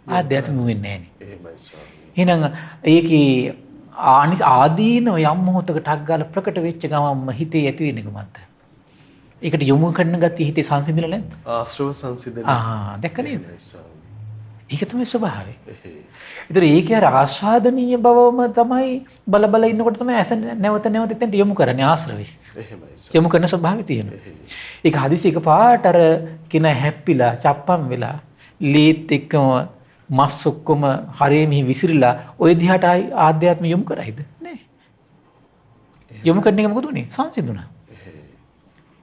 ආධ්‍යාත්මික වෙන්නේ නැහැ නේ. එහෙමයි ස්වාමීනි. එහෙනම් ඒකේ ආදීනව යම් මොහොතක ටක් ගාලා ප්‍රකට වෙච්ච ගමන්ම හිතේ ඇති වෙන එක මත. ඒකට යොමු කරන ගතිය හිතේ සංසිඳිලා නැද්ද? ආශ්‍රව සංසිඳන. දැක්ක නේද? එහෙමයි ස්වාමීනි. ඒක තමයි ස්වභාවය. එහෙයි. ඒතර ඒකේ අර ආස්වාදනීය බවම තමයි බල ඉන්නකොට තමයි ඇස නැවත එතෙන්ට යොමු කරන්නේ ආශ්‍රවේ. එහෙමයි ස්වාමීනි. යොමු කරන ස්වභාවය තියෙනවා. එහෙයි. ඒක හදිසි එකපාරට අර කින හැප්පිලා චප්පම් වෙලා ලීත් එක්කම මස් ඔක්කොම හරේ මෙහි විසිරිලා ওই දිහාට ආධ්‍යාත්ම යොමු කරයිද? නෑ. යොමු කරන එක මොකද උනේ? සංසිඳුණා.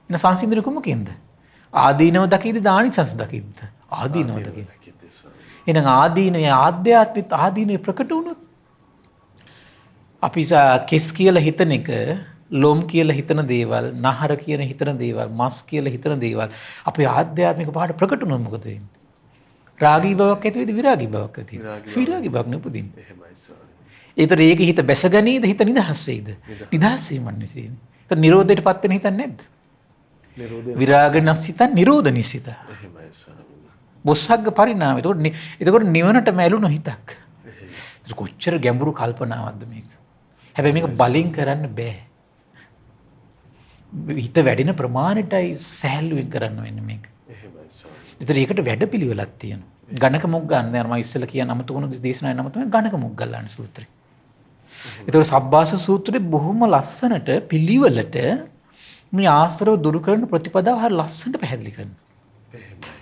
එන සංසිඳුනේ කොමකින්ද? ආදීනව දකීද දානිසංස දකීද? ආදීනව දකීද? එහෙනම් ආදීනය ආධ්‍යාත්මික ආදීනය ප්‍රකට වුණොත් අපි කෙස් කියලා හිතන එක, ලොම් කියලා හිතන දේවල්, නහර කියන හිතන දේවල්, මස් කියලා හිතන දේවල් අපේ ආධ්‍යාත්මික පාඩ ප්‍රකට වුණොත් මොකද වෙන්නේ? රාගී බවක් ඇති වෙයිද විරාගී බවක් ඇති වෙයිද? විරාගී බවක් නෙපදින්නේ. එහෙමයි ස්වාමීනි. ඒතර ඒක හිත බැසගනීද හිත නිදහස් වෙයිද? නිදහස් වීමන්නේ තියෙන්නේ. ඒතර නිරෝධයටපත් වෙන හිතන්නේ නැද්ද? නිරෝධය. විරාගනස්සිත නිරෝධනිසිත. එහෙමයි ස්වාමීනි. බොස්සග්ග පරිණාමය. එතකොට නිවනට මැලුණු හිතක්. ඒක කොච්චර ගැඹුරු කල්පනාවක්ද මේක. හැබැයි මේක බලෙන් කරන්න බෑ. හිත වැඩෙන ප්‍රමාණයටයි සැහැල්ලුවෙන් කරන්න වෙන්නේ මේක. එහෙමයි ස්වාමීනි. ඒතර ඒකට වැඩපිළිවෙලක් තියෙනවා. ගණක මොග්ගන්න මම ඉස්සෙල්ලා කියන අමතකුණු දේශනාවේ නම තමයි ගණක මොග්ගල්ලාන සූත්‍රය. ඒතකොට සබ්බාස සූත්‍රයේ බොහොම ලස්සනට පිළිවෙලට මේ ආශ්‍රව දුරු කරන ප්‍රතිපදාව හරිය ලස්සනට පැහැදිලි කරනවා. එහෙමයි.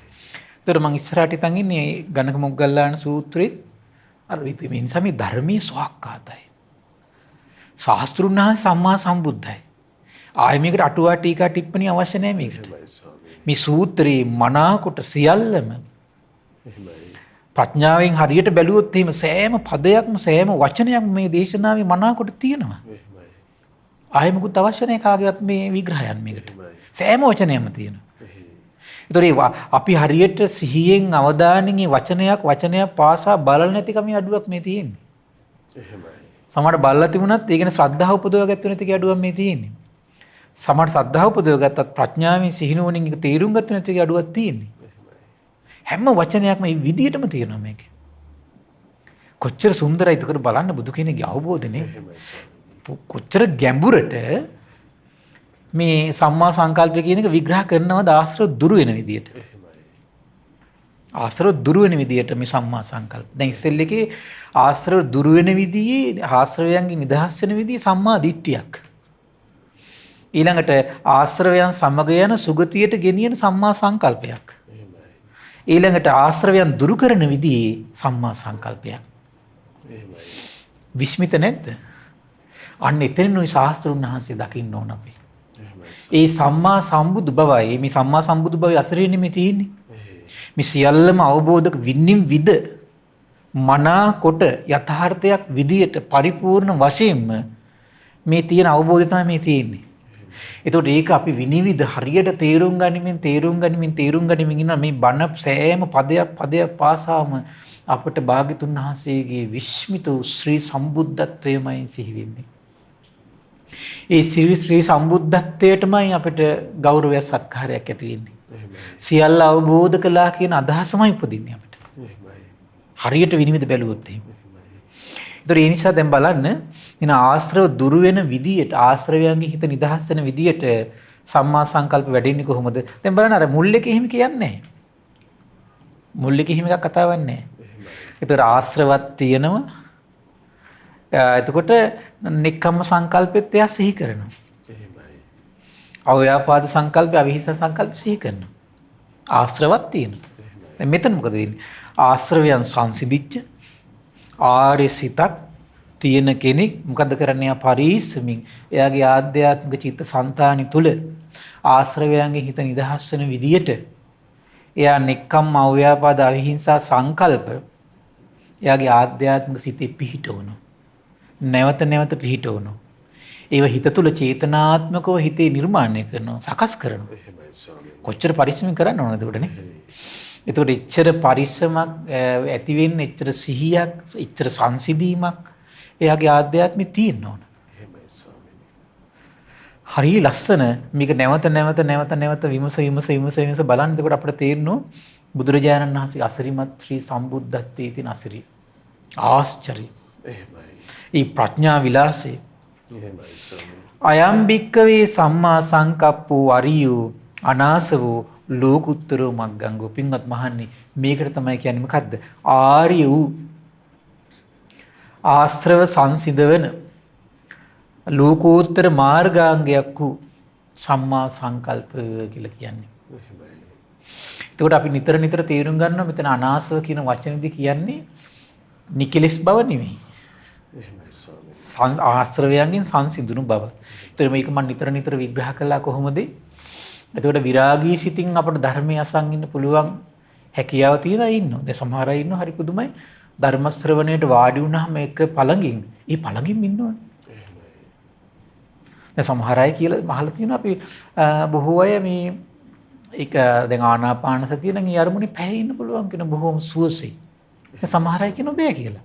ඒතර මම ඉස්සරහට ඉතින් ඉන්නේ ගණක මොග්ගල්ලාන සූත්‍රයේ අර මේ නිසා මේ ධර්මයේ ස්වාක්කාතයි. ශාස්ත්‍රුන් වහන්සේ සම්මා සම්බුද්ධයි. ආයෙ මේකට අටුවා ටීකා ටිප්පණි අවශ්‍ය නැහැ මේකට. එහෙමයි ස්වාමීනි. මේ සූත්‍රයේ මනාකොට සියල්ලම එහෙමයි. ප්‍රඥාවෙන් හරියට බැලුවොත් එහෙම සෑම පදයක්ම සෑම වචනයක්ම මේ දේශනාවේ මනාකොට තියෙනවා. එහෙමයි. ආයෙ මොකුත් අවශ්‍ය නැහැ කාගේවත් මේ විග්‍රහයන් මේකට. එහෙමයි. සෑම වචනයක්ම තියෙනවා. එහෙයි. ඒතොර අපි හරියට සිහියෙන් අවධානයෙන් මේ වචනයක් පාසා බලල නැතිකම අඩුවක් මේ තියෙන්නේ. එහෙමයි. සමහර බලලා තිබුණත් ඒ කියන්නේ ශ්‍රද්ධාව උපදව ගත්තේ නැති කී අඩුවක් මේ තියෙන්නේ. සමහර ශ්‍රද්ධාව උපදව ගත්තත් ප්‍රඥාවෙන් සිහිනුවණින් ඒක තේරුම් ගත්තේ නැති කී අඩුවක් තියෙන්නේ. හැම වචනයක්ම මේ විදියටම තියෙනවා මේකේ. කොච්චර සුන්දරයි ඒකට බලන්න බුදු කෙනෙක්ගේ අවබෝධනේ. එහෙමයි ස්වාමීනි. කොච්චර ගැඹුරට මේ සම්මා සංකල්පය කියන එක විග්‍රහ කරනවද ආශ්‍රව දුරු වෙන විදියට. එහෙමයි. ආශ්‍රව දුරු වෙන විදියට මේ සම්මා සංකල්ප. දැන් ඉස්සෙල්ලේකේ ආශ්‍රව දුරු වෙන විදියේ ආශ්‍රවයන්ගේ නිදහස් වෙන විදිය සම්මා දිට්ඨියක්. ඊළඟට ආශ්‍රවයන් සමග යන සුගතියට ගෙනියන සම්මා සංකල්පයක්. ඊළඟට ආශ්‍රවයන් දුරු කරන විදිහේ සම්මා සංකල්පයක්. එහෙමයි. විස්මිත නැද්ද? අන්න එතනින් ওই ශාස්ත්‍රුන් වහන්සේ දකින්න ඕන අපි. එහෙමයි. ඒ සම්මා සම්බුදු බවයි මේ සම්මා සම්බුදු බවයි අසරේ නෙමෙයි තියෙන්නේ. මේ සියල්ලම අවබෝධක වින්නින් විද මනා කොට යථාර්ථයක් විදියට පරිපූර්ණ වශයෙන්ම මේ තියෙන අවබෝධය තමයි මේ තියෙන්නේ. එතකොට ඒක අපි විනිවිද හරියට තේරුම් ගනිමින් ඉන්න මේ බණ සෑම පදයක් පාසාම අපට භාග්‍යතුන් වහන්සේගේ විශ්මිත ශ්‍රී සම්බුද්ධත්වයමයි සිහි වෙන්නේ. ඒ ශ්‍රී සම්බුද්ධත්වයටමයි අපිට ගෞරවය සත්කාරයක් ඇති වෙන්නේ. සියල්ල අවබෝධ කළා කියන අදහසමයි උපදින්නේ අපිට. හරියට විනිවිද බැලුවොත් එහෙම. ඒතර ඒ නිසා දැන් බලන්න එන ආශ්‍රව දුරු වෙන විදියට ආශ්‍රවයන්ගේ හිත නිදහස් වෙන විදියට සම්මා සංකල්ප වැඩෙන්නේ කොහොමද? දැන් බලන්න අර මුල් එකේ එහෙම කියන්නේ නැහැ. මුල් එකේ එහෙම එකක් කතාවක් නැහැ. ඒතර ආශ්‍රවත් තියෙනවා. එතකොට නික්කම්ම සංකල්පෙත් එයා සිහි කරනවා. එහෙමයි. අව්‍යාපාද සංකල්ප, අවිහිංස සංකල්ප සිහි කරනවා. ආශ්‍රවත් තියෙනවා. දැන් මෙතන මොකද වෙන්නේ? ආශ්‍රවයන් සංසිඳිච්ච ආර්ය සිතක් තියෙන කෙනෙක් මොකද කරන්නේ? යා පරිස්සමින් එයාගේ ආධ්‍යාත්මික චිත්ත සංතානි තුල ආශ්‍රවයන්ගේ හිත නිදහස් වෙන විදියට එයා නෙක්ඛම්ම අව්‍යාපාද අවිහිංසා සංකල්ප එයාගේ ආධ්‍යාත්මික සිතේ පිහිටවනවා. නැවත පිහිටවනවා. ඒව හිත තුල චේතනාත්මකව හිතේ නිර්මාණය කරනවා, සකස් කරනවා. එහෙමයි ස්වාමීනි. කොච්චර පරිස්සමින් කරන්න ඕනද උඩනේ? එතකොට එච්චර පරිස්සමක් ඇති වෙන්න, එච්චර සිහියක්, එච්චර සංසිඳීමක් එයාගේ ආධ්‍යාත්මෙ තියෙන්න ඕන. එහෙමයි ස්වාමීනි. හරි ලස්සන මේක නැවත නැවත නැවත නැවත විමස බලන්න එතකොට අපිට තේරෙනවා බුදුරජාණන් වහන්සේ අසිරිමත් ශ්‍රී සම්බුද්ධත්වයේ තියෙන අසිරිය ආශ්චර්ය එහෙමයි. ඒ ප්‍රඥා විලාසය එහෙමයි ස්වාමීනි. අයම් භික්කවේ සම්මා සංකප්පෝ අරියෝ අනාසවෝ ලෝකුත්තරෝ මග්ගංගෝ පින්වත් මහන්නේ මේකට තමයි කියන්නේ මොකද්ද ආර්ය වූ ආශ්‍රව සංසිඳවන ලෝකෝත්තර මාර්ගාංගයක් වූ සම්මා සංකල්ප කියලා කියන්නේ. එහෙමයි. එතකොට අපි නිතර නිතර තේරුම් ගන්නවා මෙතන අනාසව කියන වචනේදී කියන්නේ නිකලස් බව නෙමෙයි. එහෙමයි ස්වාමීනි. ආශ්‍රවයන්ගෙන් සංසිඳුණු බව. ඒතර මේක මම නිතර නිතර විග්‍රහ කළා කොහොමද? එතකොට විරාගී සිතින් අපට ධර්මය අසන් ඉන්න පුළුවන් හැකියාව තියලා ඉන්නවා. දැන් සමහර අය ඉන්නවා හරි පුදුමයි. ධර්ම ශ්‍රවණයට වාඩි වුණාම ඒක පළඟින්. ඒ පළඟින් ඉන්නවනේ. දැන් සමහර අය කියලා මහලා තියෙනවා අපි බොහෝ අය මේ ඒක දැන් ආනාපාන සතිය නම් ඒ අරමුණේ පැය ඉන්න පුළුවන් කියන බොහොම සුවසේ. සමහර අය කියනවා බෑ කියලා.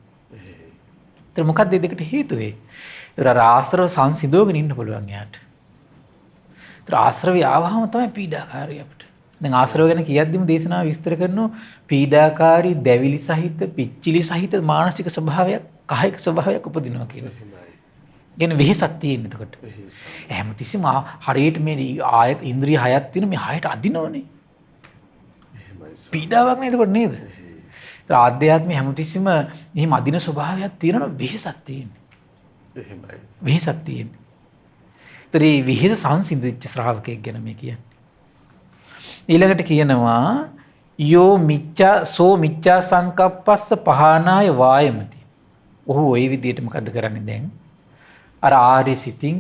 ඒතර මොකක්ද මේ දෙකට හේතුව? ඒතර අර ආශ්‍රව සංසිඳෝගෙන ඉන්න පුළුවන් යාට. ඒතර ආශ්‍රවය ආවහම තමයි පීඩාකාරී අපිට. දැන් ආශ්‍රව ගැන කියද්දිම දේශනාව විස්තර කරනවා පීඩාකාරී දැවිලි සහිත පිච්චිලි සහිත මානසික ස්වභාවයක් කායික ස්වභාවයක් උපදිනවා කියලා. ගැන වෙහසක් තියෙන එතකොට. හැමතිස්සෙම හරියට මේ ආයත ඉන්ද්‍රිය හයක් තියෙන මේ හයට අදිනවනේ. පීඩාවක් නේද එතකොට නේද? ඒතර ආධ්‍යාත්මය හැමතිස්සෙම මෙහිම අදින ස්වභාවයක් තියෙනවා වෙහසක් තියෙන්නේ. එහෙමයි. වෙහසක් තියෙන්නේ. ඒතර මේ වෙහස සංසිඳිච්ච ශ්‍රාවකයෙක් ගැන මේ කියන්නේ. ඊළඟට කියනවා යෝ මිච්ඡා සංකප්පස්ස පහනාය වායමති. ඔහු ওই විදිහට මොකද්ද කරන්නේ දැන්? අර ආර්ය සිතින්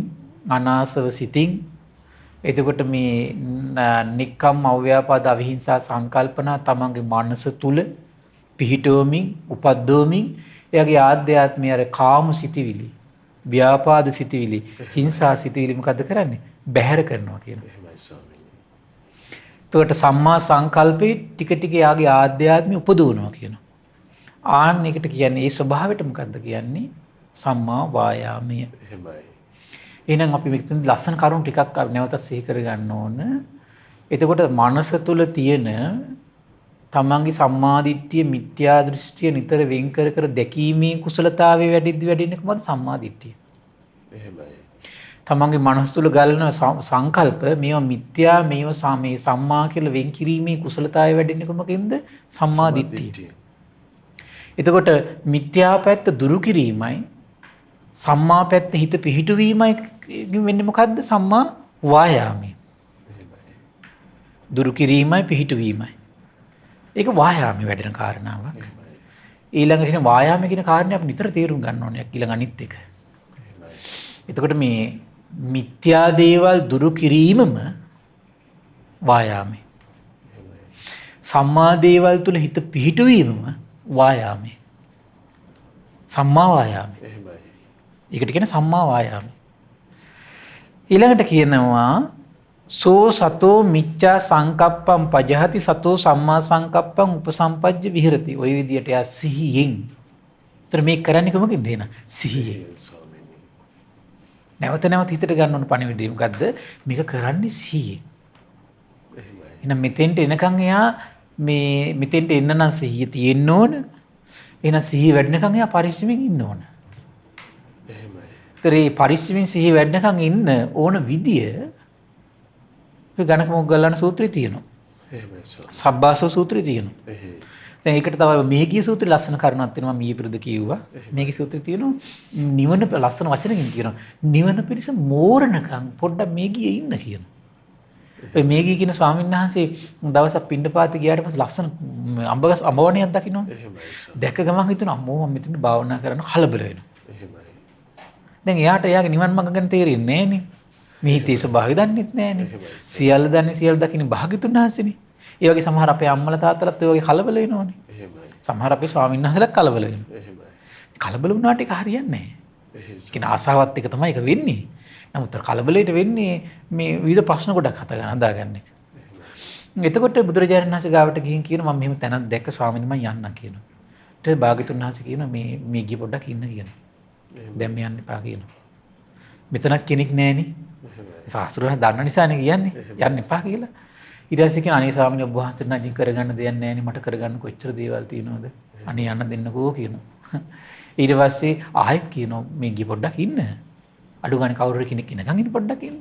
අනාසව සිතින් එතකොට මේ නික්කම් අව්‍යාපාද අවිහිංසා සංකල්පනා තමන්ගේ මනස තුල පිහිටවමින් උපද්දවමින් එයාගේ ආධ්‍යාත්මය අර කාම සිතිවිලි ව්‍යාපාද සිතිවිලි හිංසා සිතිවිලි මොකද්ද කරන්නේ? බැහැර කරනවා කියනවා. එහෙමයි ස්වාමීනි. එතකොට සම්මා සංකල්පේ ටික ටික එයාගේ ආධ්‍යාත්මය උපදවනවා කියනවා. ආන්න එකට කියන්නේ ඒ ස්වභාවයට මොකද්ද කියන්නේ? සම්මා වායාමය. එහෙමයි. එහෙනම් අපි මෙතන ලස්සන කරුණු ටිකක් නැවත සිහි කරගන්න ඕන. එතකොට මනස තුල තියෙන තමන්ගේ සම්මාදිට්ඨිය මිත්‍යා දෘෂ්ටිය නිතර වෙන් කර කර දැකීමේ කුසලතාවයේ වැඩින්නේ කොහොමද? සම්මාදිට්ඨිය. එහෙමයි. තමන්ගේ මනස තුල ගලන සංකල්ප මේවා මිත්‍යා මේවා මේ සම්මා කියලා වෙන් කිරීමේ කුසලතාවය වැඩින්නේ කොහොමකින්ද? සම්මාදිට්ඨිය. එතකොට මිත්‍යා පැත්ත දුරු කිරීමයි සම්මා පැත්ත හිත පිහිටුවීමයි වෙන්නේ මොකද්ද? සම්මා වායාමය. දුරු කිරීමයි පිහිටුවීමයි. ඒක වායාමය වැඩෙන කාරණාවක්. ඊළඟට එන වායාමය කියන කාරණේ අපි නිතර තේරුම් ගන්න ඕනේ ඊළඟ අනිත් එක. එතකොට මේ මිත්‍යා දේවල් දුරු කිරීමම වායාමය. සම්මා දේවල් තුල හිත පිහිටුවීමම වායාමය. සම්මා වායාමය. ඒකට කියන සම්මා වායාමය. ඊළඟට කියනවා සෝ සතෝ මිච්ඡා සංකප්පම් පජහති සතෝ සම්මා සංකප්පම් උපසම්පජ්ජ විහෙරති. ওই විදියට යා සිහියෙන්. ඒතර මේක කරන්නේ කොහොමද දෙන? සිහියෙන්. නැවත නැවත හිතට ගන්න ඕන පණිවිඩය මොකද්ද? මේක කරන්නේ සිහියෙන්. එහෙනම් මෙතෙන්ට එනකන් එයා මේ මෙතෙන්ට එන්න නම් සිහිය තියෙන්න ඕන. එහෙනම් සිහිය වැඩනකන් එයා පරිස්සමෙන් ඉන්න ඕන. එහෙමයි. ඒතර මේ පරිස්සමෙන් සිහිය වැඩනකන් ඉන්න ඕන විදිය ඔය ගණක මොග්ගල්ලාන සූත්‍රයේ තියෙනවා. එහෙමයි සර්. සබ්බාසව සූත්‍රයේ තියෙනවා. එහෙයි. දැන් ඒකට තව මේගිය සූත්‍රයේ ලස්සන කරුණක් තියෙනවා මම ඊයේ පිළිද කිව්වා. මේගිය සූත්‍රයේ තියෙනවා නිවන ලස්සන වචනකින් කියනවා. නිවන පිණිස මෝරණකම් පොඩ්ඩක් මේගියේ ඉන්න කියනවා. ඔය මේගිය කියන ස්වාමීන් වහන්සේ දවසක් පිණ්ඩපාතේ ගියාට පස්සේ ලස්සන අඹවණියක් දකින්නෝ. එහෙමයි සර්. දැක ගමන් හිතුණා අම්මෝ මම මෙතන භාවනා කරන්න කලබල වෙනවා. එහෙමයි. දැන් එයාට එයාගේ නිවන් මඟ ගැන තේරෙන්නේ නැහනේ. මේ හිතේ ස්වභාවය දන්නෙත් නැහනේ. සියල්ල දන්නේ සියල්ල දකින්න භාග්‍යතුන් වහන්සේනේ. ඒ වගේ සමහර අපේ අම්මලා තාත්තලාත් ඒ වගේ කලබල වෙනවනේ. එහෙමයි. සමහර අපේ ස්වාමීන් වහන්සේලා කලබල වෙනවා. එහෙමයි. කලබල වුණාට ඒක හරියන්නේ නැහැ. එහෙයි. කියන ආසාවත් එක තමයි ඒක වෙන්නේ. නමුත් කලබලයට වෙන්නේ මේ විවිධ ප්‍රශ්න ගොඩක් හදාගන්න එක. එතකොට බුදුරජාණන් වහන්සේ ගාවට ගිහින් කියනවා මම මෙහෙම තැනක් දැක්ක ස්වාමීනි මම යන්නම් කියනවා. ඊට පස්සේ භාග්‍යතුන් වහන්සේ කියනවා මේ ගිය පොඩ්ඩක් ඉන්න කියනවා. දැන් මේ යන්න එපා කියනවා. මෙතනක් කෙනෙක් නැහනේ. ශාස්ත්‍රඥ දන්න නිසානේ කියන්නේ යන්න එපා කියලා. ඊට පස්සේ කියන අනේ ස්වාමීන් වහන්සේ නම් කරගන්න දෙයක් නැහැ නේ මට කරගන්න කොච්චර දේවල් තියෙනවද? අනේ යන්න දෙන්නකෝ කියනවා. ඊට පස්සේ ආයෙත් කියනවා මේ ගිය පොඩ්ඩක් ඉන්න. අඩු ගානේ කවුරු හරි කෙනෙක් ඉන්නකම් ඉන්න පොඩ්ඩක් ඉන්න.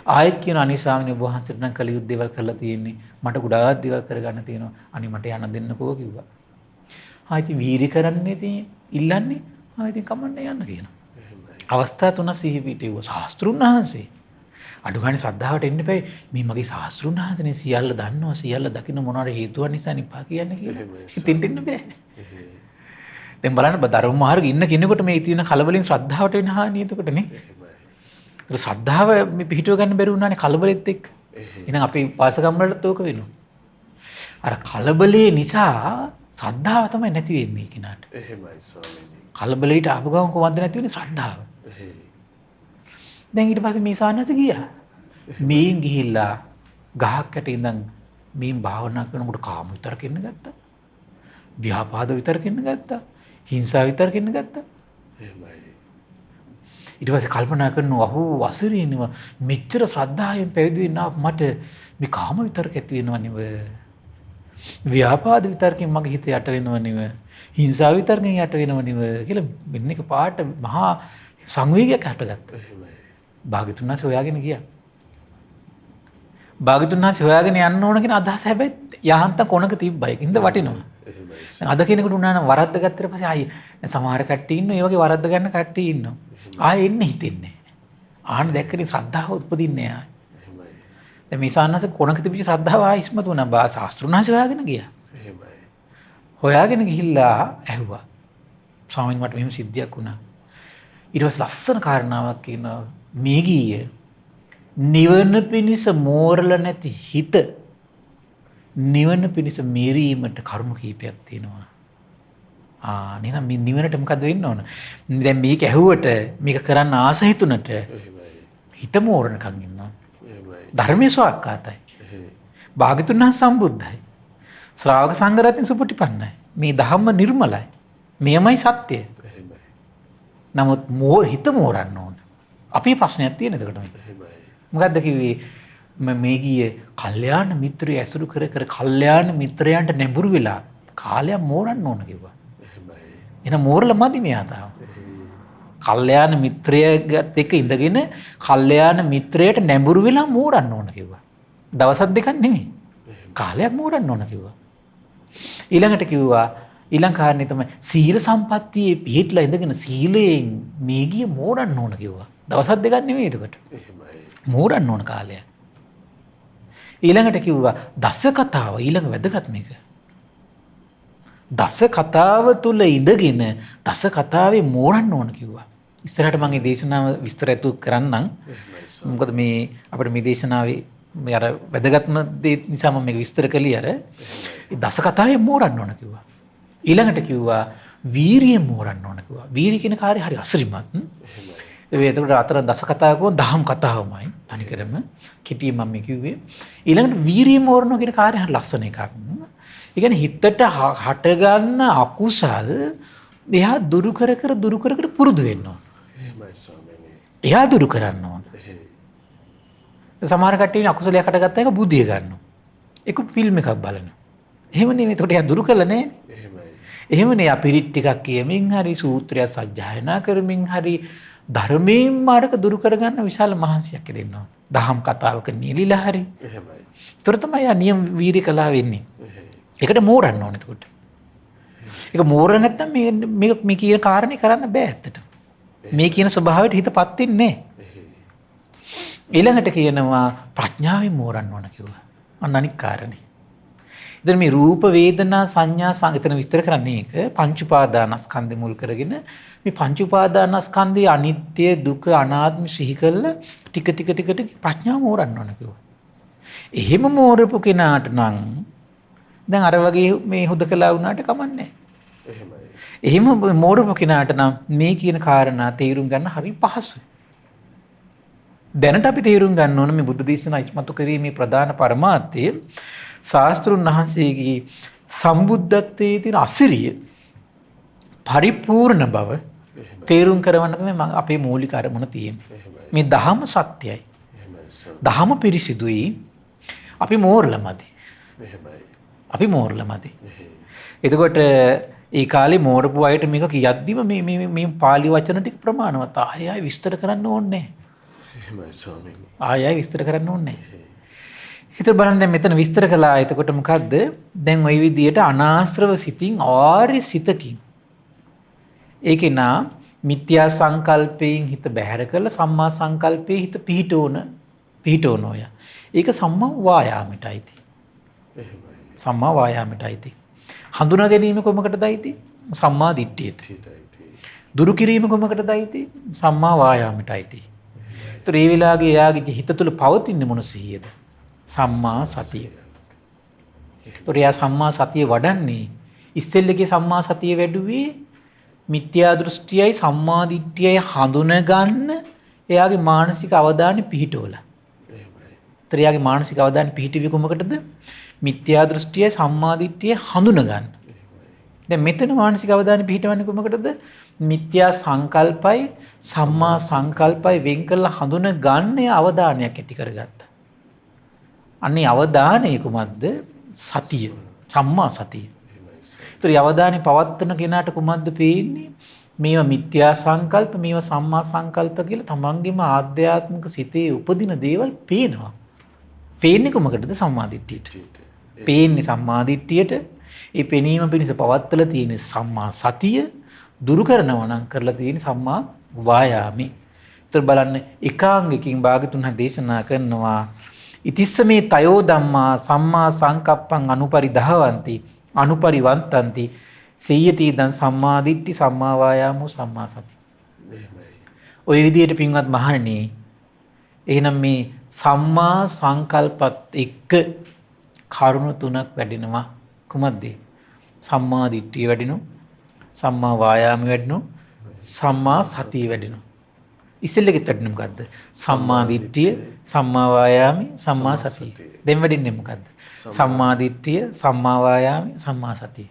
ආයෙත් කියනවා අනේ ස්වාමීන් වහන්සේට නම් කලියුත් දේවල් කරලා තියෙන්නේ. මට ගොඩාක් දේවල් කරගන්න තියෙනවා. අනේ මට යන්න දෙන්නකෝ කිව්වා. ආයෙත් වීරි කරන්නේ තියෙන්නේ ඉල්ලන්නේ ආයෙත් කමන්නේ යන්න කියනවා. අවස්ථා තුන සිහි පිටේව ශාස්ත්‍රුන් වහන්සේ අඩු ගානේ ශ්‍රද්ධාවට එන්න එපා මේ මගේ ශාස්ත්‍රුන් වහන්සේනේ සියල්ල දන්නවා සියල්ල දකින්න මොනවාර හේතුවක් නිසා නිපා කියන්නේ කියලා. ඉතින් දෙන්න බෑ. දැන් බලන්න ධර්ම මාර්ගෙ ඉන්න කෙනෙකුට මේ තියෙන කලබලෙන් ශ්‍රද්ධාවට වෙන හානිය එතකොට නේ. ඒක ශ්‍රද්ධාව මේ පිහිටව ගන්න බැරි වුණානේ කලබලෙත් එක්ක. එහෙනම් අපි වාසගම් වලටත් ඕක වෙනවා. අර කලබලේ නිසා ශ්‍රද්ධාව තමයි නැති වෙන්නේ කිනාට. එහෙමයි ස්වාමීනි. කලබලයට ආපු ගමන් කොහොමද නැති වෙන්නේ ශ්‍රද්ධාව. දැන් ඊට පස්සේ මේ සාන්නස ගියා. මේන් ගිහිල්ලා ගහක් යට ඉඳන් මේන් භාවනා කරනකොට කාම විතරක ඉන්න ගත්තා. ව්‍යාපාද විතරක ඉන්න ගත්තා. හිංසා විතරක ඉන්න ගත්තා. එහෙමයි. ඊට පස්සේ කල්පනා කරනවා අහෝ අසිරියනව මෙච්චර ශ්‍රද්ධාවෙන් පැවිදි වෙන්න මට මේ කාම විතරක ඇති වෙනව නෙව. ව්‍යාපාද විතරකින් මගේ හිත යට වෙනව නෙව. හිංසා විතරකින් යට වෙනව නෙව කියලා මෙන්න එක පාට මහා සංවේගයක් හටගත්තා. භාග්‍යතුන් වහන්සේ හොයාගෙන ගියා. භාග්‍යතුන් වහන්සේ හොයාගෙන යන්න ඕන කියන අදහස හැබැයි යහන්ත කොනක තිබ්බයි. ඉඳ වටිනවා. අද කෙනෙකුට උනා නම් වරද්ද ගත්තට පස්සේ ආයි සමහර කට්ටිය ඉන්නවා. ඒ වගේ වරද්ද ගන්න කට්ටිය ඉන්නවා. ආයෙ එන්න හිතෙන්නේ නැහැ. ආන්න දැක්කනේ ශ්‍රද්ධාව උපදින්නේ ආයි. දැන් මේ සාන්නස කොනක තිබිච්ච ශ්‍රද්ධාව ආයි ඉස්මතු වුණා. ශාස්ත්‍රුණාංශ හොයාගෙන ගියා. එහෙමයි. හොයාගෙන ගිහිල්ලා ඇහුවා. ස්වාමීන් මට මෙහෙම සිද්ධියක් වුණා. ඊට පස්සේ ලස්සන කාරණාවක් කියනවා. මේ ගියේ නිවන පිණිස මෝරල නැති හිත නිවන පිණිස මෙරීමට කරුණු කීපයක් තියෙනවා. නේද මේ නිවනට මොකද වෙන්න ඕන? දැන් මේක ඇහුවට මේක කරන්න ආස හිතුනට හිත මෝරණකම් ඉන්නවා. ධර්මයේ ස්වාක්කාතයි. භාග්‍යතුන් වහන්සේ සම්බුද්ධයි. ශ්‍රාවක සංඝ රත්නය සුපටිපන්නයි. මේ ධම්ම නිර්මලයි. මෙයමයි සත්‍යය. නමුත් හිත මෝරන්න ඕන. අපි ප්‍රශ්නයක් තියෙන එතකොට මොකද්ද කිව්වේ මේ ගියේ කල්යාණ මිත්‍රය ඇසුරු කර කර කල්යාණ මිත්‍රයන්ට නැඹුරු වෙලා කාලයක් මෝරන්න ඕන කිව්වා. එහෙනම් මෝරලා මදි මෙයා තාම. කල්යාණ මිත්‍රයගත් එක්ක ඉඳගෙන කල්යාණ මිත්‍රයට නැඹුරු වෙලා මෝරන්න ඕන කිව්වා. දවසක් දෙකක් නෙමෙයි. කාලයක් මෝරන්න ඕන කිව්වා. ඊළඟට කිව්වා ඊළඟ කාරණේ තමයි සීල සම්පත්තියේ පිළිట్లా ඉඳගෙන සීලයෙන් මේ ගිය මෝරන්න ඕන කිව්වා. දවසක් දෙකක් නෙමෙයි එතකොට. මෝරන්න ඕන කාලයක්. ඊළඟට කිව්වා දස කතාව ඊළඟ වැදගත් මේක. දස කතාව තුල ඉඳගෙන දස කතාවේ මෝරන්න ඕන කිව්වා. ඉස්සරහට මම මේ දේශනාව විස්තරයතු කරන්නම්. මොකද මේ අපිට මේ දේශනාවේ මේ අර වැදගත්ම දේ නිසා මම මේක විස්තර කළේ අර දස කතාවේ මෝරන්න ඕන කිව්වා. ඊළඟට කිව්වා වීරිය මෝරන්න ඕන කිව්වා. වීරිය කියන කාර්යය හරි අසිරිමත්. එතකොට අතර දස කතාවක දහම් කතාවමයි තනිකරම කෙටි මම කිව්වේ. ඊළඟට වීරිය මෝරනවා කියන කාර්යය හරි ලස්සන එකක්. ඒ කියන්නේ හිතට හටගන්න අකුසල් එයා දුරු කර කර පුරුදු වෙන්න ඕන. එහෙමයි ස්වාමීනි. එයා දුරු කරන්න ඕන. සමහර කට්ටිය අකුසලයක් හටගත්ත එක බුද්ධිය ගන්නවා. ඒක ෆිල්ම් එකක් බලනවා. එහෙම නෙමෙයි. එතකොට එයා දුරු කළා නෑ. එහෙමනේ අපිරිත් ටිකක් කියමින් හරි සූත්‍රයක් සජ්ජායනා කරමින් හරි ධර්මයෙන් මාර්ග දුරු කරගන්න විශාල මහන්සියක් දෙන්නවා. දහම් කතාවක නිලිලා හරි. එහෙමයි. ඒතර තමයි යා නියම වීරිය කලාව වෙන්නේ. ඒකට මෝරන්න ඕනේ එතකොට. ඒක මෝර නැත්තම් මේ කියන කාරණේ කරන්න බෑ ඇත්තට. මේ කියන ස්වභාවයට හිතපත් වෙන්නේ නැහැ. ඊළඟට කියනවා ප්‍රඥාවෙන් මෝරන්න ඕන කිව්වා. අන්න අනික් කාරණේ. ඉතින් මේ රූප වේදනා සංඥා සංගතන විස්තර කරන්නේ ඒක පංච උපාදානස්කන්ධය මුල් කරගෙන මේ පංච උපාදානස්කන්ධයේ අනිත්‍ය දුක අනාත්ම සිහි කරලා ටික ප්‍රඥාව මෝරන්න ඕන කිව්වා. එහෙම මෝරපු කෙනාට නම් දැන් අර වගේ මේ හුදකලා වුණාට කමන්නේ නැහැ. එහෙම මෝරපු කෙනාට නම් මේ කියන කාරණා තේරුම් ගන්න හරි පහසුයි. දැනට අපි තේරුම් ගන්න ඕන මේ බුද්ධ දේශනා ඉස්මතු කිරීමේ ප්‍රධාන පරමාර්ථය ශාස්ත්‍රුන් වහන්සේගේ සම්බුද්ධත්වයේ තියෙන අසිරිය පරිපූර්ණ බව තේරුම් කරවන්න තමයි අපේ මූලික අරමුණ තියෙන්නේ. මේ දහම සත්‍යයි. දහම පිරිසිදුයි. අපි මෝරලමදි. අපි මෝරලමදි. එතකොට ඒ කාලේ මෝරපු අයට මේක කියද්දිම මේ පාලි වචන ටික ප්‍රමාණවත්. ආයෙ විස්තර කරන්න ඕනේ නැහැ. ආයෙ විස්තර කරන්න ඕනේ නැහැ. හිත බලන්න දැන් මෙතන විස්තර කළා. එතකොට මොකද්ද? දැන් ওই විදියට අනාශ්‍රව සිතින් ආර්ය සිතකින් ඒකේ නා මිත්‍යා සංකල්පයෙන් හිත බැහැර කරලා සම්මා සංකල්පයේ හිත පිහිටවනෝය. ඒක සම්මා වායාමයටයි තියෙන්නේ. සම්මා වායාමයටයි. හඳුනා ගැනීම කොමකටදයිති? සම්මා දිට්ඨියට. දුරු කිරීම කොමකටදයිති? සම්මා වායාමයටයි. ඒතර ඒ වෙලාවේ එයාගේ හිත තුළ පවතින මොන සිහියද? සම්මා සතිය. ඒතර එයා සම්මා සතිය වඩන්නේ ඉස්සෙල්ලගේ සම්මා සතිය වැඩුවේ මිත්‍යා දෘෂ්ටියයි සම්මා දිට්ඨියයි හඳුනගන්න එයාගේ මානසික අවධානය පිහිටවලා. ඒතර එයාගේ මානසික අවධානය පිහිටුවේ කොමකටද? මිත්‍යා දෘෂ්ටියයි සම්මා දිට්ඨිය හඳුනගන්න. දැන් මෙතන මානසික අවධානය පිහිටවන්නේ කොමකටද? මිත්‍යා සංකල්පයි සම්මා සංකල්පයි වෙන් කරලා හඳුන ගන්න අවධානයක් ඇති කරගත්තා. අන්නේ අවධානය කුමක්ද? සතිය. සම්මා සතිය. ඒතර අවධානය පවත්තන කෙනාට කුමක්ද පේන්නේ? මේවා මිත්‍යා සංකල්ප, මේවා සම්මා සංකල්ප කියලා තමන්ගේම ආධ්‍යාත්මික සිතේ උපදින දේවල් පේනවා. පේන්නේ කොමකටද? සම්මා දිට්ඨියට. පේන්නේ සම්මා දිට්ඨියට. ඒ පෙනීම පිණිස පවත්තලා තියෙන සම්මා සතිය දුරු කරනවා නම් කරලා තියෙන සම්මා වායාමේ. ඒතර බලන්න එකාංගකින් භාගතුන් දේශනා කරනවා ඉතිස්ස මේ තයෝ ධම්මා සම්මා සංකප්පං අනුපරිදහවಂತಿ අනුපරිවන්තಂತಿ සේයති දන් සම්මා දිට්ඨි සම්මා වායාමෝ සම්මා සති. ඔය විදිහට පින්වත් මහණෙනි එහෙනම් මේ සම්මා සංකල්පත් එක්ක කරුණු තුනක් වැඩෙනවා. කුමක්ද? සම්මා දිට්ඨිය වැඩෙනවා, සම්මා වායාම වැඩෙනවා, සම්මා සතිය වැඩෙනවා. ඉස්සෙල්ලෙකෙත් වැඩෙන්නේ මොකද්ද? සම්මා දිට්ඨිය, සම්මා වායාමි, සම්මා සතිය. දැන් වැඩෙන්නේ මොකද්ද? සම්මා දිට්ඨිය, සම්මා වායාමි, සම්මා සතිය.